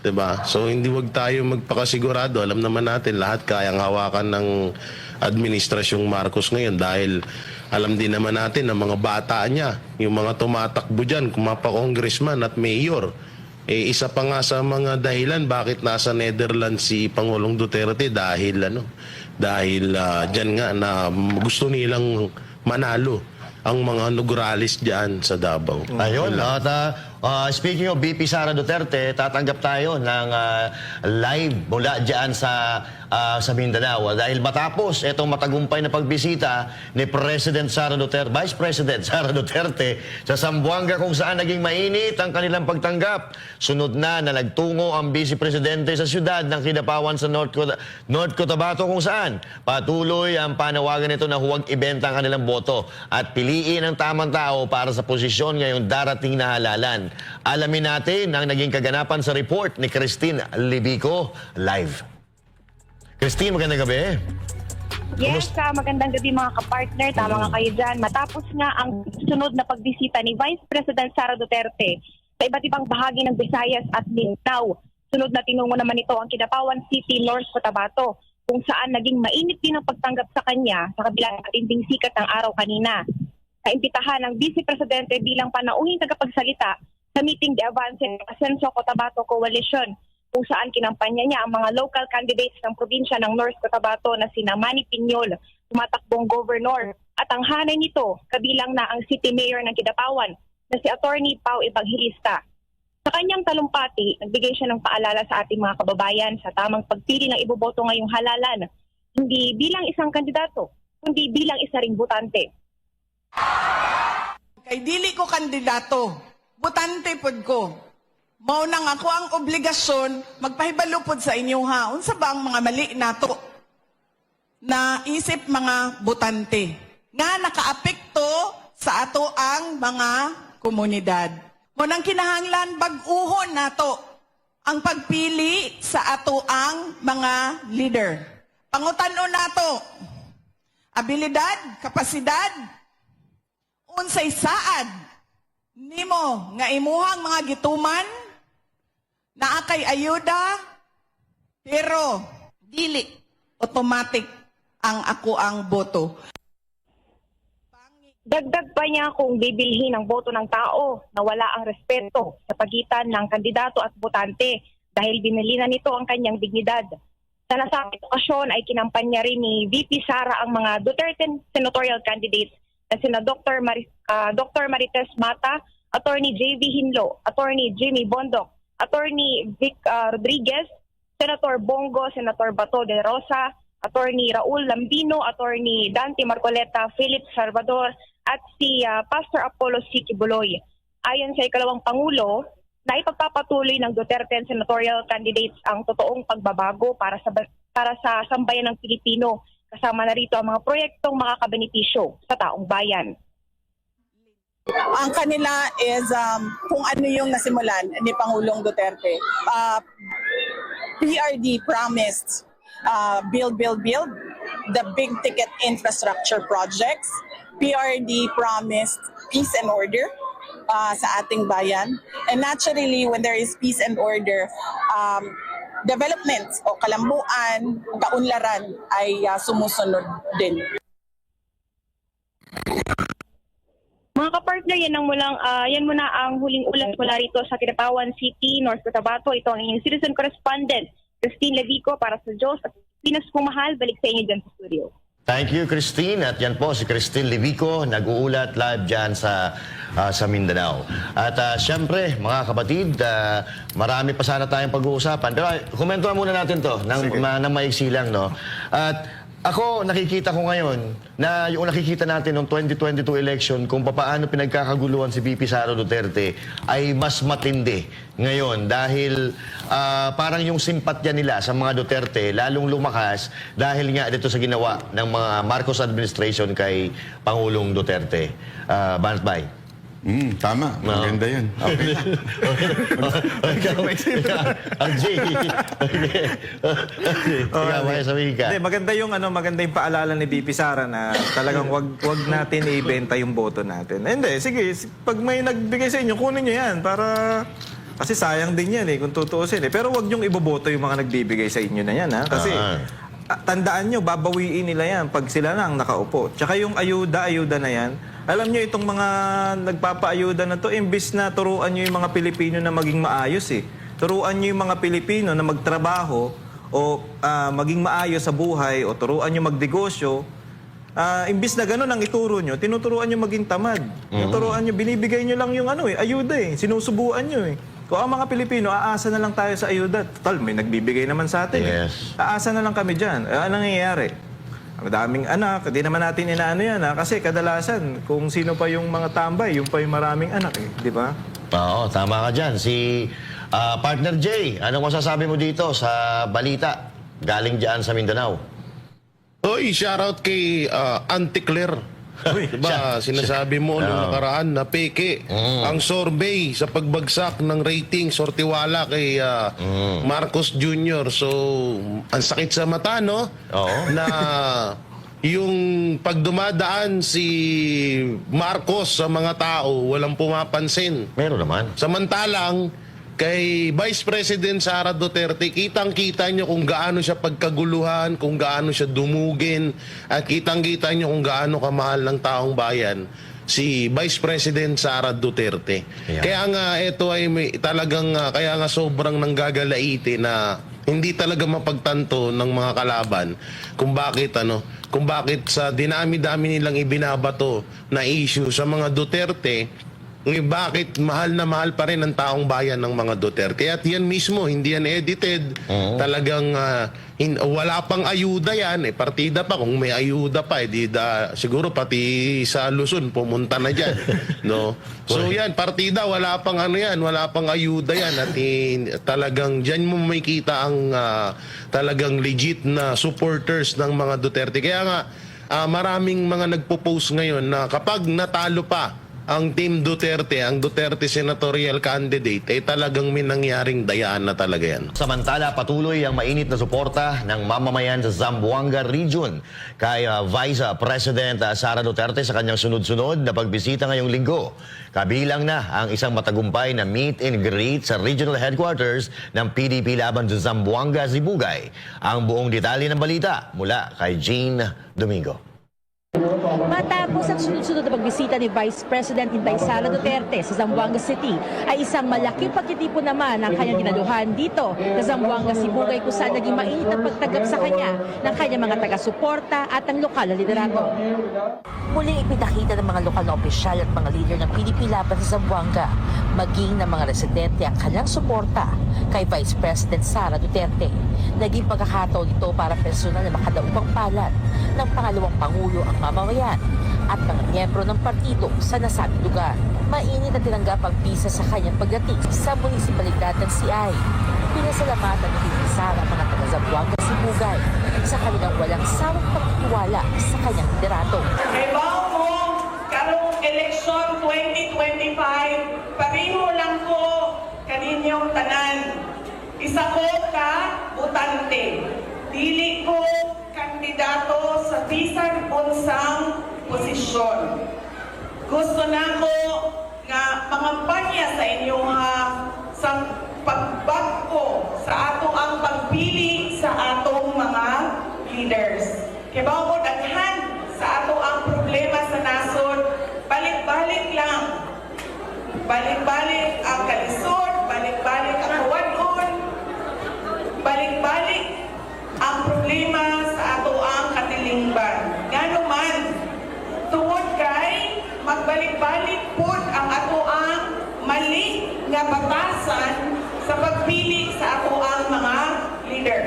Diba? So hindi wag tayo magpakasigurado. Alam naman natin lahat kayang hawakan ng administrasyong Marcos ngayon dahil alam din naman natin na mga bata niya, yung mga tumatakbo dyan, kumapa-congressman at mayor, isa pa nga sa mga dahilan bakit nasa Netherlands si Pangulong Duterte dahil dyan nga na gusto nilang manalo ang mga Nograles dyan sa Davao. Ayun. At Speaking of BP Sara Duterte, tatanggap tayo ng live mula dyan sa Mindanao. Dahil matapos itong matagumpay na pagbisita ni President Sara Duterte, Vice President Sara Duterte sa Zamboanga kung saan naging mainit ang kanilang pagtanggap. Sunod na nagtungo ang Vice Presidente sa siyudad ng Kidapawan sa North Cotabato kung saan patuloy ang panawagan nito na huwag ibenta ang kanilang boto at piliin ang tamang tao para sa posisyon ngayong darating na halalan. Alamin natin ang naging kaganapan sa report ni Christine Libico live. Christine, magandang gabi. Yes, magandang gabi mga kapartner. Tama nga kayo dyan. Matapos nga ang sunod na pagbisita ni Vice President Sara Duterte sa iba't ibang bahagi ng Visayas at Mindanao. Sunod na tinungo naman ito ang Kidapawan City, North Cotabato, kung saan naging mainit din ang pagtanggap sa kanya sa kabila ng matinding sikat ng araw kanina. Naimbitahan ng Vice Presidente bilang panauhing tagapagsalita sa meeting de avance ng Asenso Cotabato Coalition, kung saan kinampanya niya ang mga local candidates ng probinsya ng North Cotabato na sina Manny Piñol, tumatakbong governor, at ang hanay nito kabilang na ang City Mayor ng Kidapawan na si Attorney Pao Evangelista. Sa kanyang talumpati, nagbigay siya ng paalala sa ating mga kababayan sa tamang pagpili ng iboboto ngayong halalan, hindi bilang isang kandidato, kundi bilang isa ring botante. Kay dili ko kandidato, butante pod ko. Mao nang ako ang obligasyon magpahibalo pod sa inyo ha. Unsa ba ang mga mali nato na isip mga butante nga nakaapekto sa ato ang mga komunidad. Mo nang kinahanglan bag-uhon nato ang pagpili sa ato ang mga leader. Pangutan-on nato abilidad, kapasidad, unsay saad nimo nga imuhang mga gituman na akay ayuda pero dili automatic ang ako ang boto. Dagdag pa niya kung bibilhin ang boto ng tao na wala ang respeto sa pagitan ng kandidato at botante dahil binili na nito ang kanyang dignidad. Sa nasabing okasyon ay kinampanya rin ni VP Sara ang mga Duterte senatorial candidates na sina Dr. Marites Mata, Attorney J.V. Hinlo, Attorney Jimmy Bondok, Attorney Vic Rodriguez, Senator Bongo, Senator Bato de Rosa, Attorney Raul Lambino, Attorney Dante Marcoleta, Philip Salvador, at si Pastor Apollo C. Kibuloy. Ayon sa ikalawang Pangulo, na ipagpapatuloy ng Duterte senatorial candidates ang totoong pagbabago para sa sambayan ng Pilipino. Kasama na rito ang mga proyektong makakabenepisyo sa taong bayan. Ang kanila is kung ano yung nasimulan ni Pangulong Duterte. PRD promised build, the big ticket infrastructure projects. PRD promised peace and order sa ating bayan. And naturally, when there is peace and order, development o kalambuan, kaunlaran ay sumusunod din. Mga kapartner, yan muna ang huling ulat mula rito sa Kidapawan City, North Cotabato. Ito ang inyong citizen correspondent, Christine Levico, para sa Diyos at Pinas Pumahal. Balik sa inyo dyan sa studio. Thank you, Christine. At yan po, si Christine Libico, nag-uulat live dyan sa Mindanao. At syempre, mga kapatid, marami pa sana tayong pag-uusapan. Pero komentuhan muna natin to, ng maiksi lang, no? At ako, nakikita ko ngayon na yung nakikita natin noong 2022 election kung paano pinagkakaguluhan si VP Sara Duterte ay mas matindi ngayon dahil parang yung simpatya nila sa mga Duterte lalong lumakas dahil nga dito sa ginawa ng mga Marcos administration kay Pangulong Duterte. Banat. Tama. Maganda yun. Okay. RJ. Maganda yung paalala ni BP Sara na talagang wag natin ibenta yung boto natin. Hindi, sige, pag may nagbigay sa inyo, kunin niyo yan para kasi sayang din yan kung tutuusin Pero wag niyong iboboto yung mga nagbibigay sa inyo na yan Kasi tandaan nyo, babawiin nila yan pag sila na ang nakaupo. Tsaka yung ayuda na yan, alam nyo itong mga nagpapaayuda na to, imbis na turuan nyo yung mga Pilipino na maging maayos Turuan nyo yung mga Pilipino na magtrabaho o maging maayos sa buhay o turuan nyo magnegosyo, imbis na gano'n ang ituro nyo, tinuturuan nyo maging tamad. Tinuturuan nyo, binibigay nyo lang yung ayuda sinusubuan nyo Kung ang mga Pilipino, aasa na lang tayo sa ayuda. Total, may nagbibigay naman sa atin. Yes. Aasa na lang kami dyan. Anong nangyayari? Ang daming anak, di naman natin inaano yan kasi kadalasan, kung sino pa yung mga tambay, yung pa yung maraming anak di ba? Oo, tama ka dyan. Si Partner Jay, anong masasabi mo dito sa balita galing dyan sa Mindanao? Oy, shoutout kay Auntie Claire. Diba, sinasabi mo nung nakaraan na peke ang survey sa pagbagsak ng rating sortiwala kay Marcos Jr. So, ang sakit sa mata, no? Oo. Na yung pagdumadaan si Marcos sa mga tao, walang pumapansin. Meron naman. Samantalang, kay Vice President Sara Duterte, kitang-kita nyo kung gaano siya pagkaguluhan, kung gaano siya dumugin, at kitang-kita nyo kung gaano kamahal ng taong bayan si Vice President Sara Duterte. Yeah. Kaya nga ito ay talagang kaya nga sobrang nanggagalaiti na hindi talaga mapagtanto ng mga kalaban kung bakit sa dinami-dami nilang ibinabato na issue sa mga Duterte, bakit mahal na mahal pa rin ang taong bayan ng mga Duterte. At yan mismo, hindi yan edited. Talagang wala pang ayuda yan. Partida pa. Kung may ayuda pa, siguro pati sa Luzon pumunta na dyan. No? So yan, partida, wala pang wala pang ayuda yan. At talagang dyan mo makikita ang talagang legit na supporters ng mga Duterte. Kaya nga, maraming mga nagpo-post ngayon na kapag natalo pa ang Team Duterte, ang Duterte senatorial candidate, talagang may nangyaring dayaan na talaga yan. Samantala, patuloy ang mainit na suporta ng mamamayan sa Zamboanga Region kay Vice President Sara Duterte sa kanyang sunod-sunod na pagbisita ngayong linggo. Kabilang na ang isang matagumpay na meet and greet sa regional headquarters ng PDP laban sa Zamboanga, Sibugay. Ang buong detalye ng balita mula kay Jean Domingo. Matapos ang sunod-sunod na pagbisita ni Vice President Inday Sara Duterte sa Zamboanga City, ay isang malaking pagtitipon naman ang kanyang dinaluhan dito sa Zamboanga, Sibugay, kung saan naging mainit ang pagtanggap sa kanya ng kanyang mga taga-suporta at ang lokal na liderato. Muling ipinakita ng mga lokal na opisyal at mga leader ng PDP laban sa Zamboanga, maging ng mga residente ang kanyang suporta kay Vice President Sara Duterte. Naging pagkakataon ito para personal na makadaupang palad ng pangalawang Pangulo ang mamamayan at mga miyembro ng partido sa nasabing lugar. Mainit na tinanggap ang bisa sa kanyang pagdating sa munisipalidad ng CI. Pinasalamatan ni Tita Sara ang mga taga-Zamboanga, Sibugay sa kanilang walang sawang pagtitiwala sa kanyang liderato. Ibaw mo, karong eleksyon 2025, pareho lang ko kaninyong tanan. Isa ko ka butante. Dili ko kandidato sa bisan unsang posisyon. Gusto na ko nga mangampanya sa inyo sa pagbagko sa ato ang pagpili sa atong mga leaders. Kaya ba mo daghan sa ato ang problema sa nasod, balik-balik lang. Balik-balik ang kalisod, balik-balik ang kawadon, balik-balik ang problema sa ato ang katilingban. Ngano man, tungod kay magbalik-balik po ang ato ang mali nga batasan sa pagpili sa ato ang mga leader.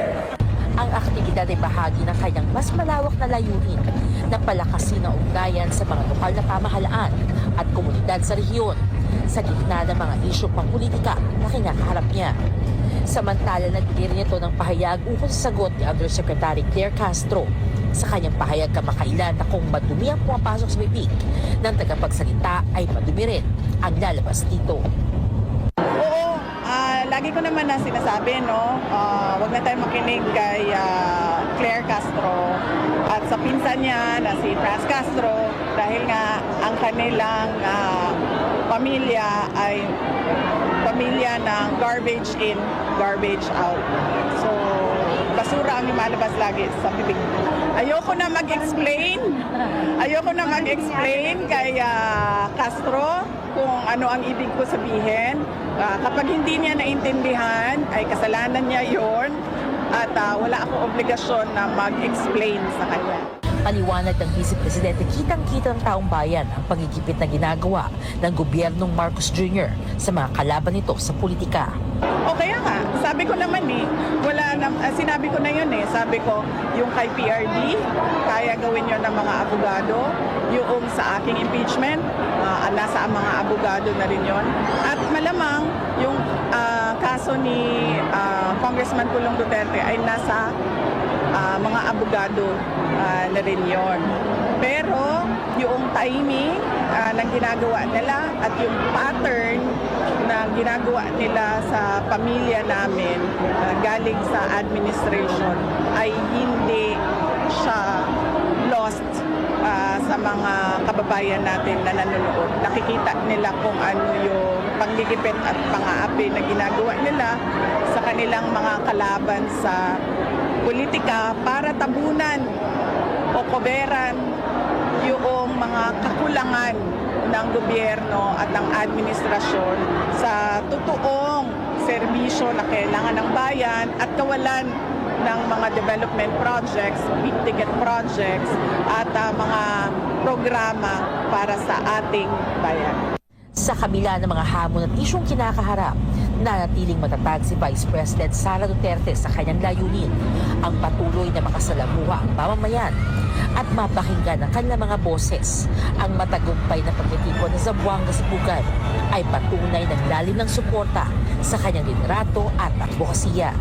Ang aktibidad ay bahagi ng kanyang mas malawak na layunin na palakasin ang ugnayan sa mga lokal na pamahalaan at komunidad sa rehiyon sa gitna ng mga isyong pangpolitika na kinakaharap niya. Samantala, nagbigay rin ito ng pahayag ukol sa sagot ni Undersecretary Claire Castro sa kanyang pahayag kamakailan na kung madumi ang pumapasok sa bibig ng tagapagsalita ay madumi rin ang lalabas dito. Oo, lagi ko naman na sinasabi, no, wag na tayo makinig kay Claire Castro at sa pinsan niya na si Franz Castro dahil nga ang kanilang pamilya ay pamilya ng garbage in, garbage out. So, basura ang lumalabas lagi sa bibig. Ayoko na mag-explain kay Castro kung ano ang ibig ko sabihin. Kapag hindi niya naintindihan, ay kasalanan niya yon at wala akong obligasyon na mag-explain sa kanya. Paliwanag ng Vice Presidente, kitang-kita ng taong bayan ang pagigipit na ginagawa ng gobyernong Marcos Jr. sa mga kalaban nito sa politika. O kaya nga, sabi ko naman sinabi ko na yun sabi ko, yung kay PRD, kaya gawin yun ng mga abogado, yung sa aking impeachment, nasa mga abogado na rin yun. At malamang, yung kaso ni Congressman Pulong Duterte ay nasa mga abogado na rin yun. Pero yung timing ng ginagawa nila at yung pattern na ginagawa nila sa pamilya namin galing sa administration ay hindi siya lost sa mga kababayan natin na nanonood. Nakikita nila kung ano yung panggigipit at pang-aapi na ginagawa nila sa kanilang mga kalaban sa politika para tabunan o koberan yung mga kakulangan ng gobyerno at ng administrasyon sa totoong serbisyo na kailangan ng bayan at kawalan ng mga development projects, big ticket projects at mga programa para sa ating bayan. Sa kabila ng mga hamon at isyong kinakaharap, nanatiling matatag si Vice President Sara Duterte sa kanyang layunin ang patuloy na makasalamuha ang mamamayan at mapakinggan ang kanilang mga boses. Ang matagumpay na pagtitipon ng Zamboanga Sibugan ay patunay ng lalim ng suporta sa kanyang liderato at advokasya.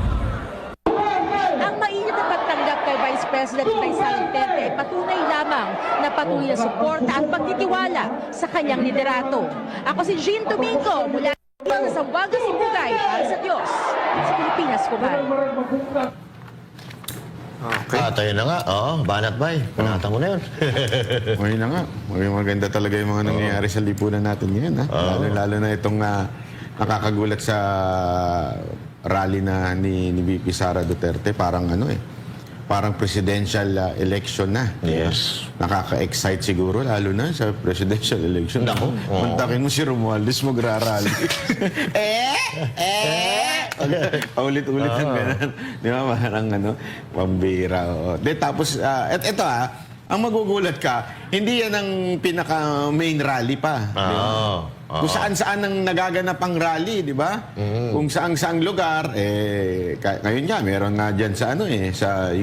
Ang mainit na pagtanggap kay Vice President Sara Duterte ay patunay lamang na patuloy na suporta at pagtitiwala sa kanyang liderato. Ako si Jean Domingo mula sa Zamboanga Sibugay para sa Diyos. Sa Pilipinas ko ba? Okay. Tayo na nga. Banat bay. Panata mo na yun. Okay na nga. Maganda talaga yung mga nangyayari sa lipunan natin ngayon. Lalo na itong nakakagulat sa rally na ni VP Sara Duterte. Parang parang presidential election na. Yes. Nakaka-excite siguro, lalo na sa presidential election. Nako. Mantakin mo si Romualdez magrarally. Ulit-ulit ng ganun. Di ba? Parang pambira. Tapos, eto ang magugulat ka, hindi yan ang pinaka-main rally pa. Kung saan-saan ang nagaganap ang rally, di ba? Kung saan-saang lugar, ngayon nga, meron nga dyan sa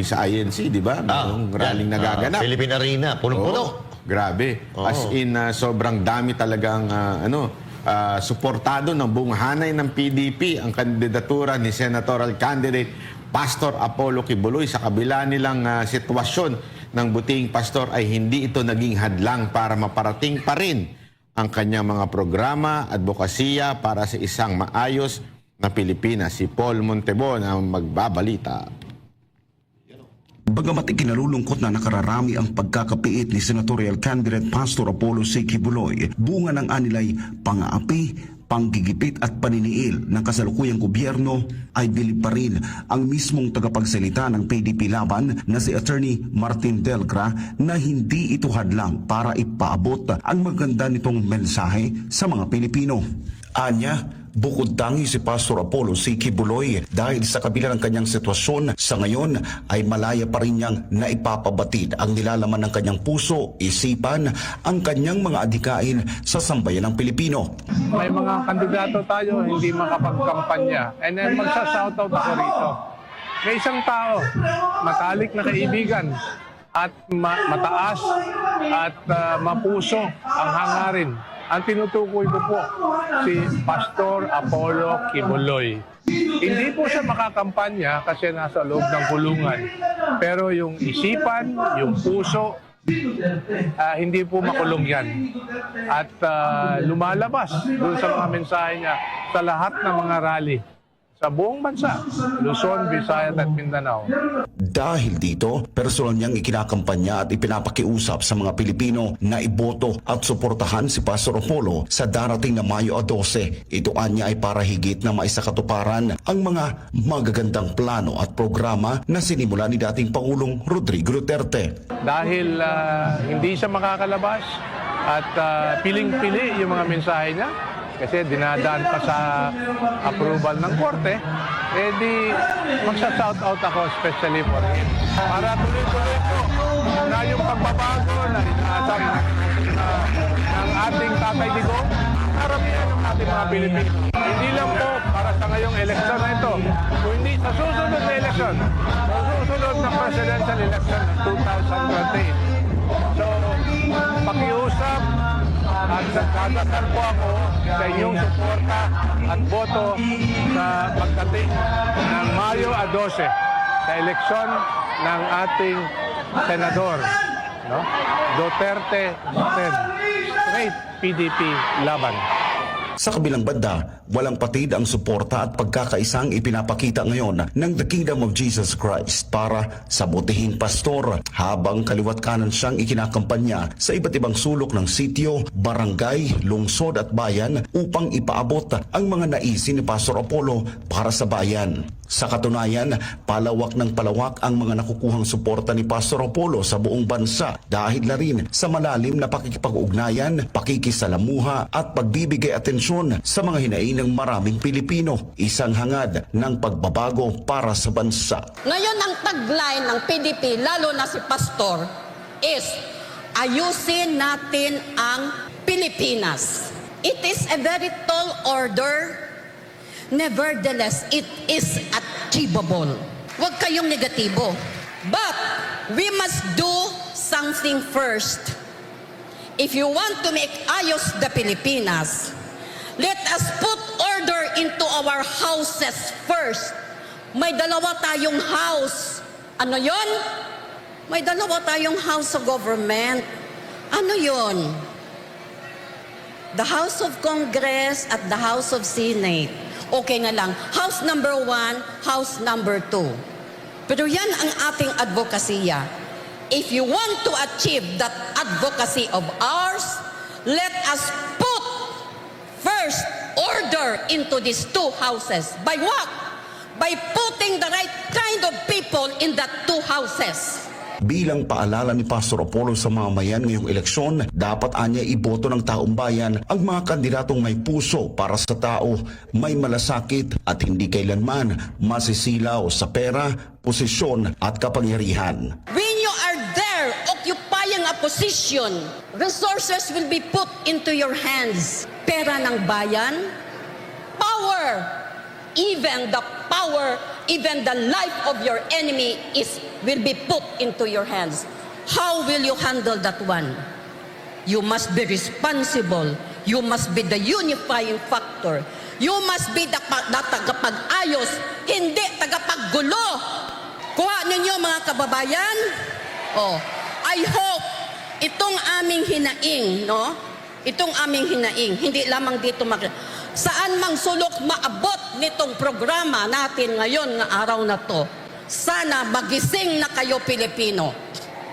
sa INC, di ba? Merong rallying nagaganap. Philippine Arena, punong-puno. Grabe. As in, sobrang dami talagang, suportado ng buong hanay ng PDP ang kandidatura ni Senatorial Candidate Pastor Apollo Kibuloy. Sa kabila nilang sitwasyon ng buting pastor ay hindi ito naging hadlang para maparating pa rin ang kanyang mga programa, advokasya para sa isang maayos na Pilipinas. Si Paul Montebon ang magbabalita. Bagamat ikinalulungkot na nakararami ang pagkakapiit ni Senatorial Candidate Pastor Apollo C. Kibuloy, bunga ng anilay pang-aapi, panggigipit at paniniil ng kasalukuyang gobyerno, ay bilib pa rin ang mismong tagapagsalita ng PDP laban na si Attorney Martin Delgra na hindi ito hadlang para ipaabot ang maganda nitong mensahe sa mga Pilipino. Anya, bukod tangi si Pastor Apollo C. Kibuloy dahil sa kabila ng kanyang sitwasyon, sa ngayon ay malaya pa rin niyang naipapabatid ang nilalaman ng kanyang puso, isipan, ang kanyang mga adhikain sa sambayan ng Pilipino. May mga kandidato tayo hindi makapagkampanya and then magsa-shoutout ako rito. May isang tao, matalik na kaibigan at mataas at mapuso ang hangarin. Ang tinutukoy ko po si Pastor Apollo Kibuloy. Hindi po siya makakampanya kasi nasa loob ng kulungan. Pero yung isipan, yung puso, hindi po makulong yan. At lumalabas doon sa mga mensahe niya sa lahat ng mga rally sa buong bansa, Luzon, Visayas at Mindanao. Dahil dito, personal niyang ikinakampanya at ipinapakiusap sa mga Pilipino na iboto at suportahan si Pastor Apollo sa darating na Mayo 12. Ito anya ay para higit na maisakatuparan ang mga magagandang plano at programa na sinimula ni dating Pangulong Rodrigo Duterte. Dahil hindi siya makakalabas at piling-pili yung mga mensahe niya, kasi dinadaan pa sa approval ng korte, magsa-shout out ako especially for him. Para tuloy-tuloy po na yung ating mga Pilipino. Hindi lang po para sa ngayong eleksyon na ito, kundi sa susunod na eleksyon, sa susunod na presidential election ng 2028. So, pakiusap at nagdadasal po ako sa inyong suporta at boto sa pagdating ng Mayo 12 sa eleksyon ng ating senador, no? Duterte 10. Straight PDP laban. Sa kabilang banda, walang patid ang suporta at pagkakaisang ipinapakita ngayon ng The Kingdom of Jesus Christ para sa butihing pastor habang kaliwat kanan siyang ikinakampanya sa iba't ibang sulok ng sityo, barangay, lungsod at bayan upang ipaabot ang mga naisin ni Pastor Apollo para sa bayan. Sa katunayan, palawak ng palawak ang mga nakukuhang suporta ni Pastor Apollo sa buong bansa dahil na rin sa malalim na pakikipag-ugnayan, pakikisalamuha at pagbibigay atensyon sa mga hinaing ng maraming Pilipino, isang hangad ng pagbabago para sa bansa. Ngayon ang tagline ng PDP, lalo na si Pastor, is ayusin natin ang Pilipinas. It is a very tall order. Nevertheless, it is achievable. Huwag kayong negatibo. But we must do something first. If you want to make ayos the Pilipinas, let us put order into our houses first. May dalawa tayong house. Ano yon? May dalawa tayong house of government. Ano yon? The House of Congress at the House of Senate. Okay nga lang, House number 1, House number 2. Pero yan ang ating advokasya. If you want to achieve that advocacy of ours, let us put first order into these two houses. By what? By putting the right kind of people in that two houses. Bilang paalala ni Pastor Apollo sa mamamayan ngayong eleksyon, dapat anya iboto ng taong bayan ang mga kandidatong may puso para sa tao, may malasakit at hindi kailanman masisilaw sa pera, posisyon at kapangyarihan. When you are there occupying a position, resources will be put into your hands. Pera ng bayan, power, even the power, even the life of your enemy will be put into your hands. How will you handle that one? You must be responsible. You must be the unifying factor. You must be the tagapag-ayos, hindi tagapaggulo. Kuha ninyo mga kababayan. Oh, I hope itong aming hinaing, no? Itong aming hinaing, hindi lamang dito saan mang sulok maabot nitong programa natin ngayon nga araw na to. Sana magising na kayo Pilipino.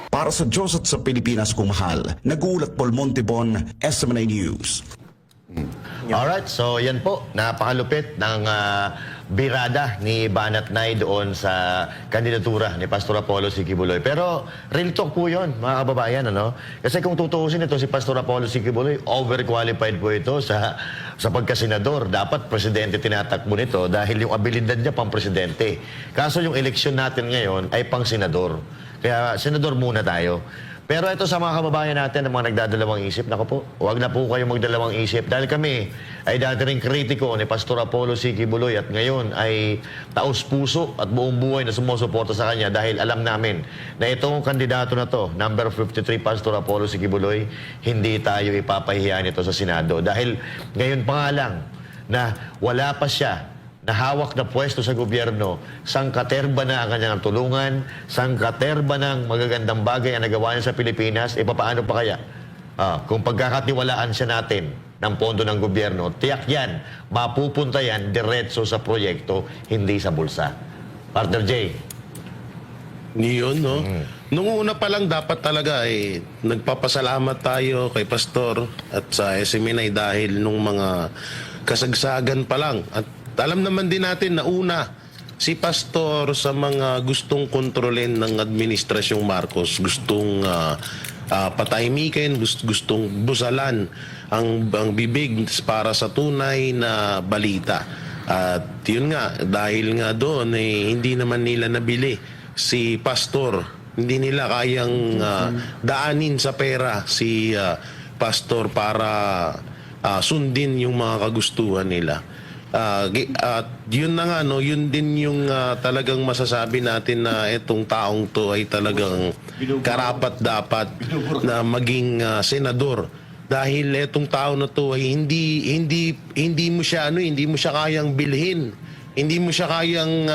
Para sa Diyos at sa Pilipinas kung mahal, nag-uulat Paul Montibon, SMNI News. Alright, so yan po, napakalupit ng birada ni Banat Nay doon sa kandidatura ni Pastor Apollo Sikibuloy. Pero real talk po yun, mga kababayan, ano? Kasi kung tutuusin ito si Pastor Apollo Sikibuloy, overqualified po ito sa pagkasenador. Dapat presidente tinatakbo nito dahil yung abilidad niya pang presidente. Kaso yung eleksyon natin ngayon ay pang senador. Kaya senador muna tayo. Pero ito sa mga kababayan natin, ang mga nagdadalawang isip, naku po, huwag na po kayong magdalawang isip. Dahil kami ay dati rin kritiko ni Pastor Apollo Sikibuloy at ngayon ay taos puso at buong buhay na sumusuporta sa kanya dahil alam namin na itong kandidato na to, number 53 Pastor Apollo Sikibuloy, hindi tayo ipapahiya nito sa Senado. Dahil ngayon pa nga lang na wala pa siya na hawak na pwesto sa gobyerno, sangkaterba na ang kanyang tulungan, sangkaterba ng magagandang bagay ang nagawa niya sa Pilipinas, papaano pa kaya? Kung pagkakatiwalaan siya natin ng pondo ng gobyerno, tiyak yan, mapupunta yan diretso sa proyekto, hindi sa bulsa. Partner Jay. Yun, no? Nung una pa lang dapat talaga nagpapasalamat tayo kay Pastor at sa SMNI dahil nung mga kasagsagan pa lang. At alam naman din natin na una, si Pastor sa mga gustong kontrolin ng Administrasyong Marcos, gustong patahimikin, gustong busalan ang bibig para sa tunay na balita. At yun nga, dahil nga doon, hindi naman nila nabili si Pastor. Hindi nila kayang daanin sa pera si Pastor para sundin yung mga kagustuhan nila. At yun na nga, no, yun din yung talagang masasabi natin na itong taong to ay talagang karapat dapat na maging senador. Dahil itong tao na to ay hindi mo siya kayang bilhin. Hindi mo siya kayang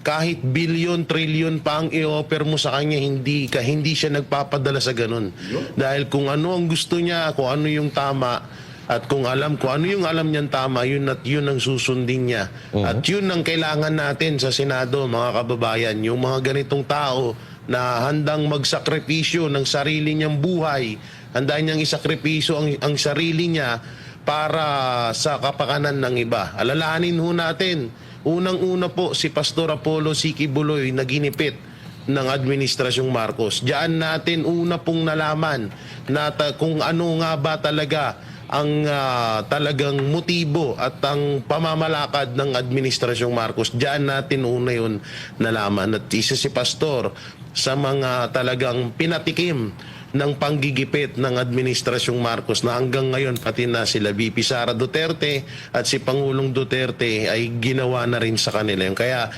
kahit bilyon, trilyon pa ang i-offer mo sa kanya, hindi siya nagpapadala sa ganun. Dahil kung ano ang gusto niya, kung ano yung tama, at kung ano yung alam niyang tama, yun ang susundin niya. At yun ang kailangan natin sa Senado, mga kababayan. Yung mga ganitong tao na handang magsakripisyo ng sarili niyang buhay, handa niyang isakripisyo ang sarili niya para sa kapakanan ng iba. Alalahanin ho natin, unang-una po si Pastor Apollo C. Quiboloy na ginipit ng Administrasyong Marcos. Diyan natin una pong nalaman na kung ano nga ba talaga ang talagang motibo at ang pamamalakad ng Administrasyong Marcos. Diyan natin una yun nalaman. At isa si Pastor sa mga talagang pinatikim ng panggigipit ng Administrasyong Marcos na hanggang ngayon pati na sila VP Sara Duterte at si Pangulong Duterte ay ginawa na rin sa kanila. Kaya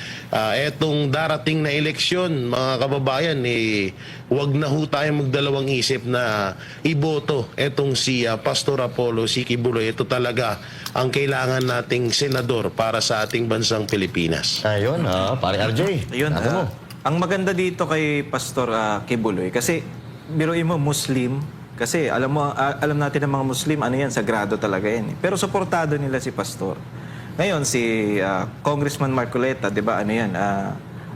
etong darating na eleksyon, mga kababayan, wag na ho tayo magdalawang isip na iboto etong si Pastor Apollo C. Quiboloy. Ito talaga ang kailangan nating senador para sa ating bansang Pilipinas. Ayun, pare RJ. Ayun, sabi mo. ang maganda dito kay Pastor Quiboloy, kasi biruin mo, Muslim, kasi alam natin ng mga Muslim, ano yan, sagrado talaga yan. Pero suportado nila si Pastor. Ngayon, si Congressman Marcoleta, di ba, ano yan,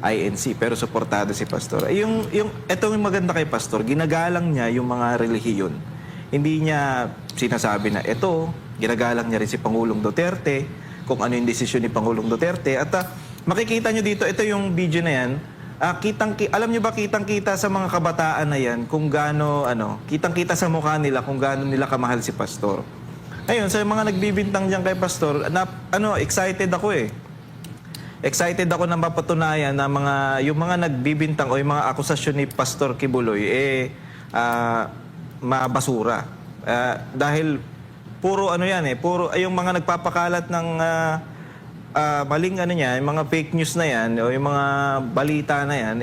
INC, pero suportado si Pastor. Ito yung maganda kay Pastor, ginagalang niya yung mga relihiyon. Hindi niya sinasabi na ito, ginagalang niya rin si Pangulong Duterte, kung ano yung desisyon ni Pangulong Duterte. At makikita niyo dito, ito yung video na yan, alam niyo ba, kitang-kita sa mga kabataan na yan kung gaano, kitang-kita sa mukha nila kung gaano nila kamahal si Pastor. Ayun, sa mga nagbibintang diyan kay Pastor, excited ako eh. Excited ako na mapatunayan na yung mga nagbibintang o yung mga akusasyon ni Pastor Quiboloy mabasura. Dahil puro puro yung mga nagpapakalat ng maling yung mga fake news na yan o yung mga balita na yan,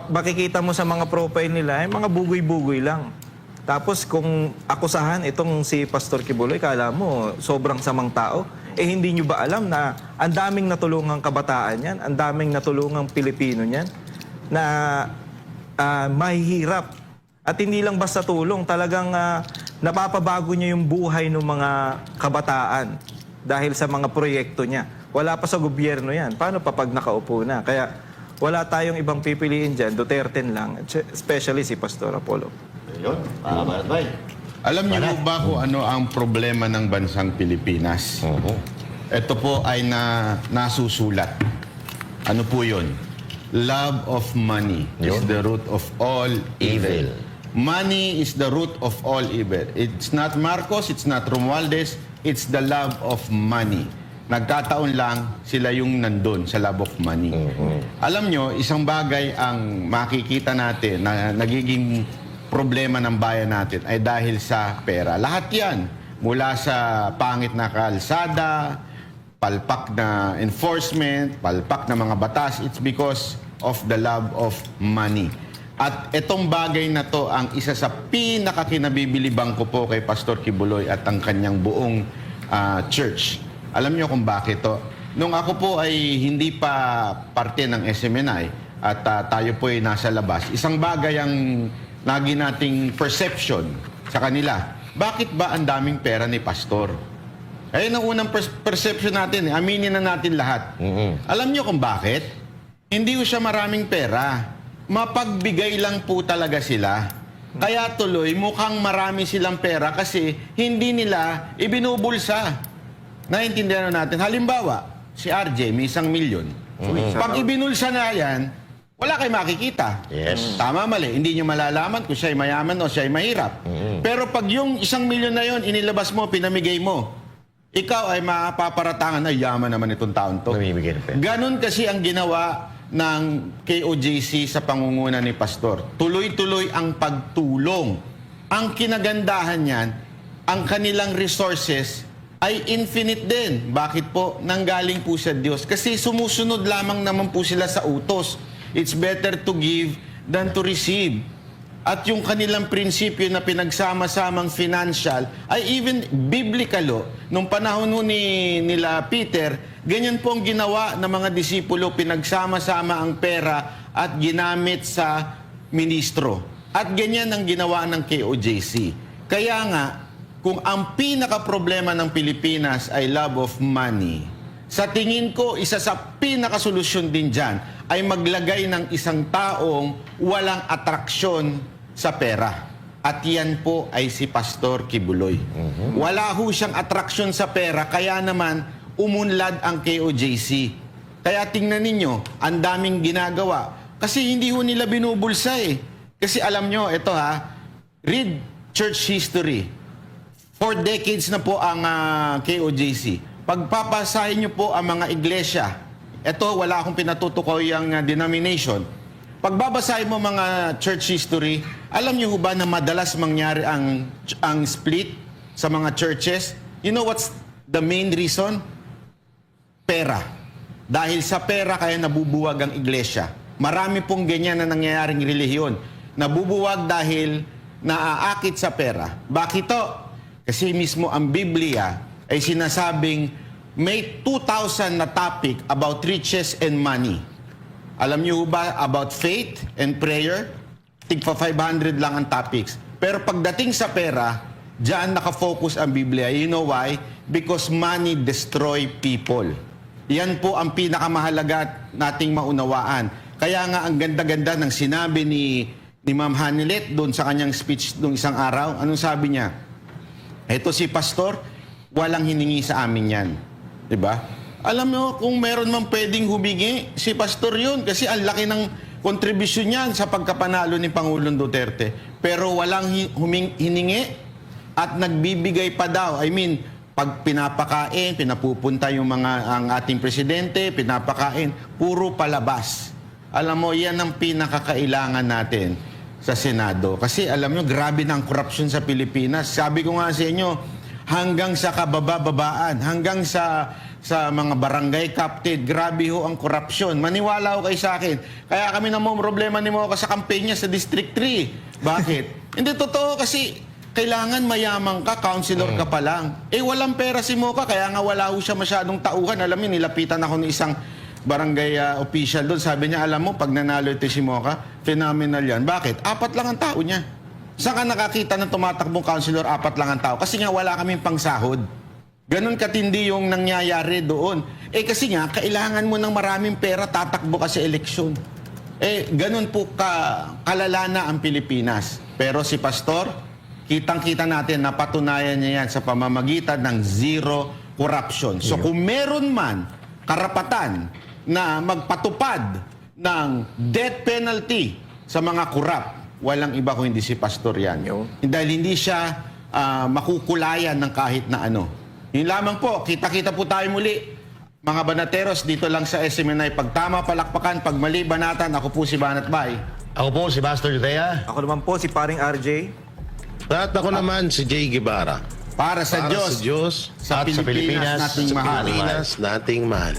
makikita mo sa mga profile nila, mga bugoy-bugoy lang. Tapos kung akusahan itong si Pastor Quiboloy, kala mo sobrang samang tao, hindi nyo ba alam na ang daming natulungang kabataan yan, ang daming natulungang Pilipino yan, na mahihirap. At hindi lang basta tulong, talagang napapabago niya yung buhay ng mga kabataan dahil sa mga proyekto niya. Wala pa sa gobyerno yan. Paano pa pag nakaupo na? Kaya wala tayong ibang pipiliin dyan, Duterte lang, especially si Pastor Apollo. Ayun, Baratbay. Alam niyo ba kung ano ang problema ng bansang Pilipinas? Ito po ay nasusulat. Ano po yun? Love of money is the root of all evil. Money is the root of all evil. It's not Marcos, it's not Romualdez, it's the love of money. Nagkataon lang sila yung nandun sa love of money. Alam nyo, isang bagay ang makikita natin na nagiging problema ng bayan natin ay dahil sa pera. Lahat yan, mula sa pangit na kalsada, palpak na enforcement, palpak na mga batas, it's because of the love of money. At itong bagay na to ang isa sa pinakakinabibilibang ko po kay Pastor Quiboloy at ang kanyang buong church. Alam niyo kung bakit to? Nung ako po ay hindi pa parte ng SMNI at tayo po ay nasa labas, isang bagay ang lagi nating perception sa kanila. Bakit ba ang daming pera ni Pastor? Ayun ang unang perception natin. Aminin na natin lahat. Alam niyo kung bakit? Hindi ko siya maraming pera. Mapagbigay lang po talaga sila. Kaya tuloy, mukhang marami silang pera kasi hindi nila ibinubulsa. Naintindihan natin. Halimbawa, si RJ may 1 milyon. Pag ibinulsa na yan, wala kayo makikita. Yes. Tama, mali. Hindi nyo malalaman kung siya ay mayaman o siya ay mahirap. Pero pag yung 1 milyon na yon inilabas mo, pinamigay mo, ikaw ay mapaparatangan na yaman naman itong taon to. Namimigay na pera. Ganon kasi ang ginawa ng KOJC sa pangunguna ni Pastor. Tuloy-tuloy ang pagtulong. Ang kinagandahan niyan, ang kanilang resources ay infinite din. Bakit po? Nanggaling po sa Diyos. Kasi sumusunod lamang naman po sila sa utos. It's better to give than to receive. At yung kanilang prinsipyo na pinagsama-samang financial ay even biblical. Nung panahon nila Peter, ganyan po ang ginawa ng mga disipulo, pinagsama-sama ang pera at ginamit sa ministro. At ganyan ang ginawa ng KOJC. Kaya nga, kung ang pinaka-problema ng Pilipinas ay love of money, sa tingin ko, isa sa pinaka-solusyon din dyan ay maglagay ng isang taong walang atraksyon sa pera. At yan po ay si Pastor Kibuloy. Wala ho siyang atraksyon sa pera, kaya naman umunlad ang KOJC. Kaya tingnan ninyo, ang daming ginagawa. Kasi hindi ho nila binubulsa eh. Kasi alam nyo, ito read church history. 4 decades na po ang KOJC. Pagpapasahin nyo po ang mga iglesia, ito wala akong pinatutukoy ang denomination. Pagbabasahin mo mga church history, alam nyo ba na madalas mangyari ang split sa mga churches? You know what's the main reason? Pera. Dahil sa pera kaya nabubuwag ang iglesia. Marami pong ganyan na nangyayaring relihiyon. Nabubuwag dahil naaakit sa pera. Bakit to? Kasi mismo ang Biblia ay sinasabing may 2,000 na topic about riches and money. Alam niyo ba about faith and prayer? Tigpa 500 lang ang topics. Pero pagdating sa pera, diyan nakafocus ang Biblia. You know why? Because money destroy people. Yan po ang pinakamahalaga nating maunawaan. Kaya nga ang ganda-ganda ng sinabi ni Ma'am Hanilet doon sa kanyang speech noong isang araw. Anong sabi niya? Ito si Pastor, walang hiningi sa amin yan. Diba? Alam mo, kung meron man pwedeng humingi, si Pastor yun. Kasi ang laki ng kontribusyon niyan sa pagkapanalo ni Pangulong Duterte. Pero walang hiningi at nagbibigay pa daw. I mean, pag pinapakain, pinapupunta ang ating presidente, pinapakain, puro palabas. Alam mo, yan ang pinakakailangan natin sa Senado. Kasi alam nyo, grabe na ang korupsyon sa Pilipinas. Sabi ko nga sa inyo, hanggang sa kababa-babaan, hanggang sa mga barangay captain, grabe ho ang korupsyon. Maniwala ho kayo sa akin. Kaya kami na mo problema ni Mocha sa kampanya sa District 3. Bakit? Hindi totoo kasi kailangan mayaman ka, councilor ka pa lang. Eh walang pera si Mocha, kaya nga wala ho siya masyadong tauhan. Alam mo, nilapitan ako ng isang barangay official doon. Sabi niya, alam mo, pag nanalo ito si Mocha, phenomenal yan. Bakit? 4 lang ang tao niya. Saan ka nakakita ng tumatakbong councilor, 4 lang ang tao? Kasi nga wala kaming pangsahod. Ganon katindi yung nangyayari doon. Eh kasi nga, kailangan mo ng maraming pera, tatakbo ka sa eleksyon. Eh, ganon po kalala na ang Pilipinas. Pero si Pastor, kitang-kita natin, napatunayan niya yan sa pamamagitan ng zero corruption. So kung meron man karapatan na magpatupad ng death penalty sa mga korap, walang iba kung hindi si Pastor yan. Dahil hindi siya makukulayan ng kahit na ano. Yun lamang po, kita-kita po tayo muli. Mga banateros, dito lang sa SMNI. Pag tama, palakpakan. Pag mali, banatan. Ako po si Banat Bay. Ako po si Pastor Judea. Ako naman po si paring RJ. At ako naman si Jay Guevara. Para sa Diyos, Diyos sa Pilipinas nating mahal. Pilipinas nating mahal.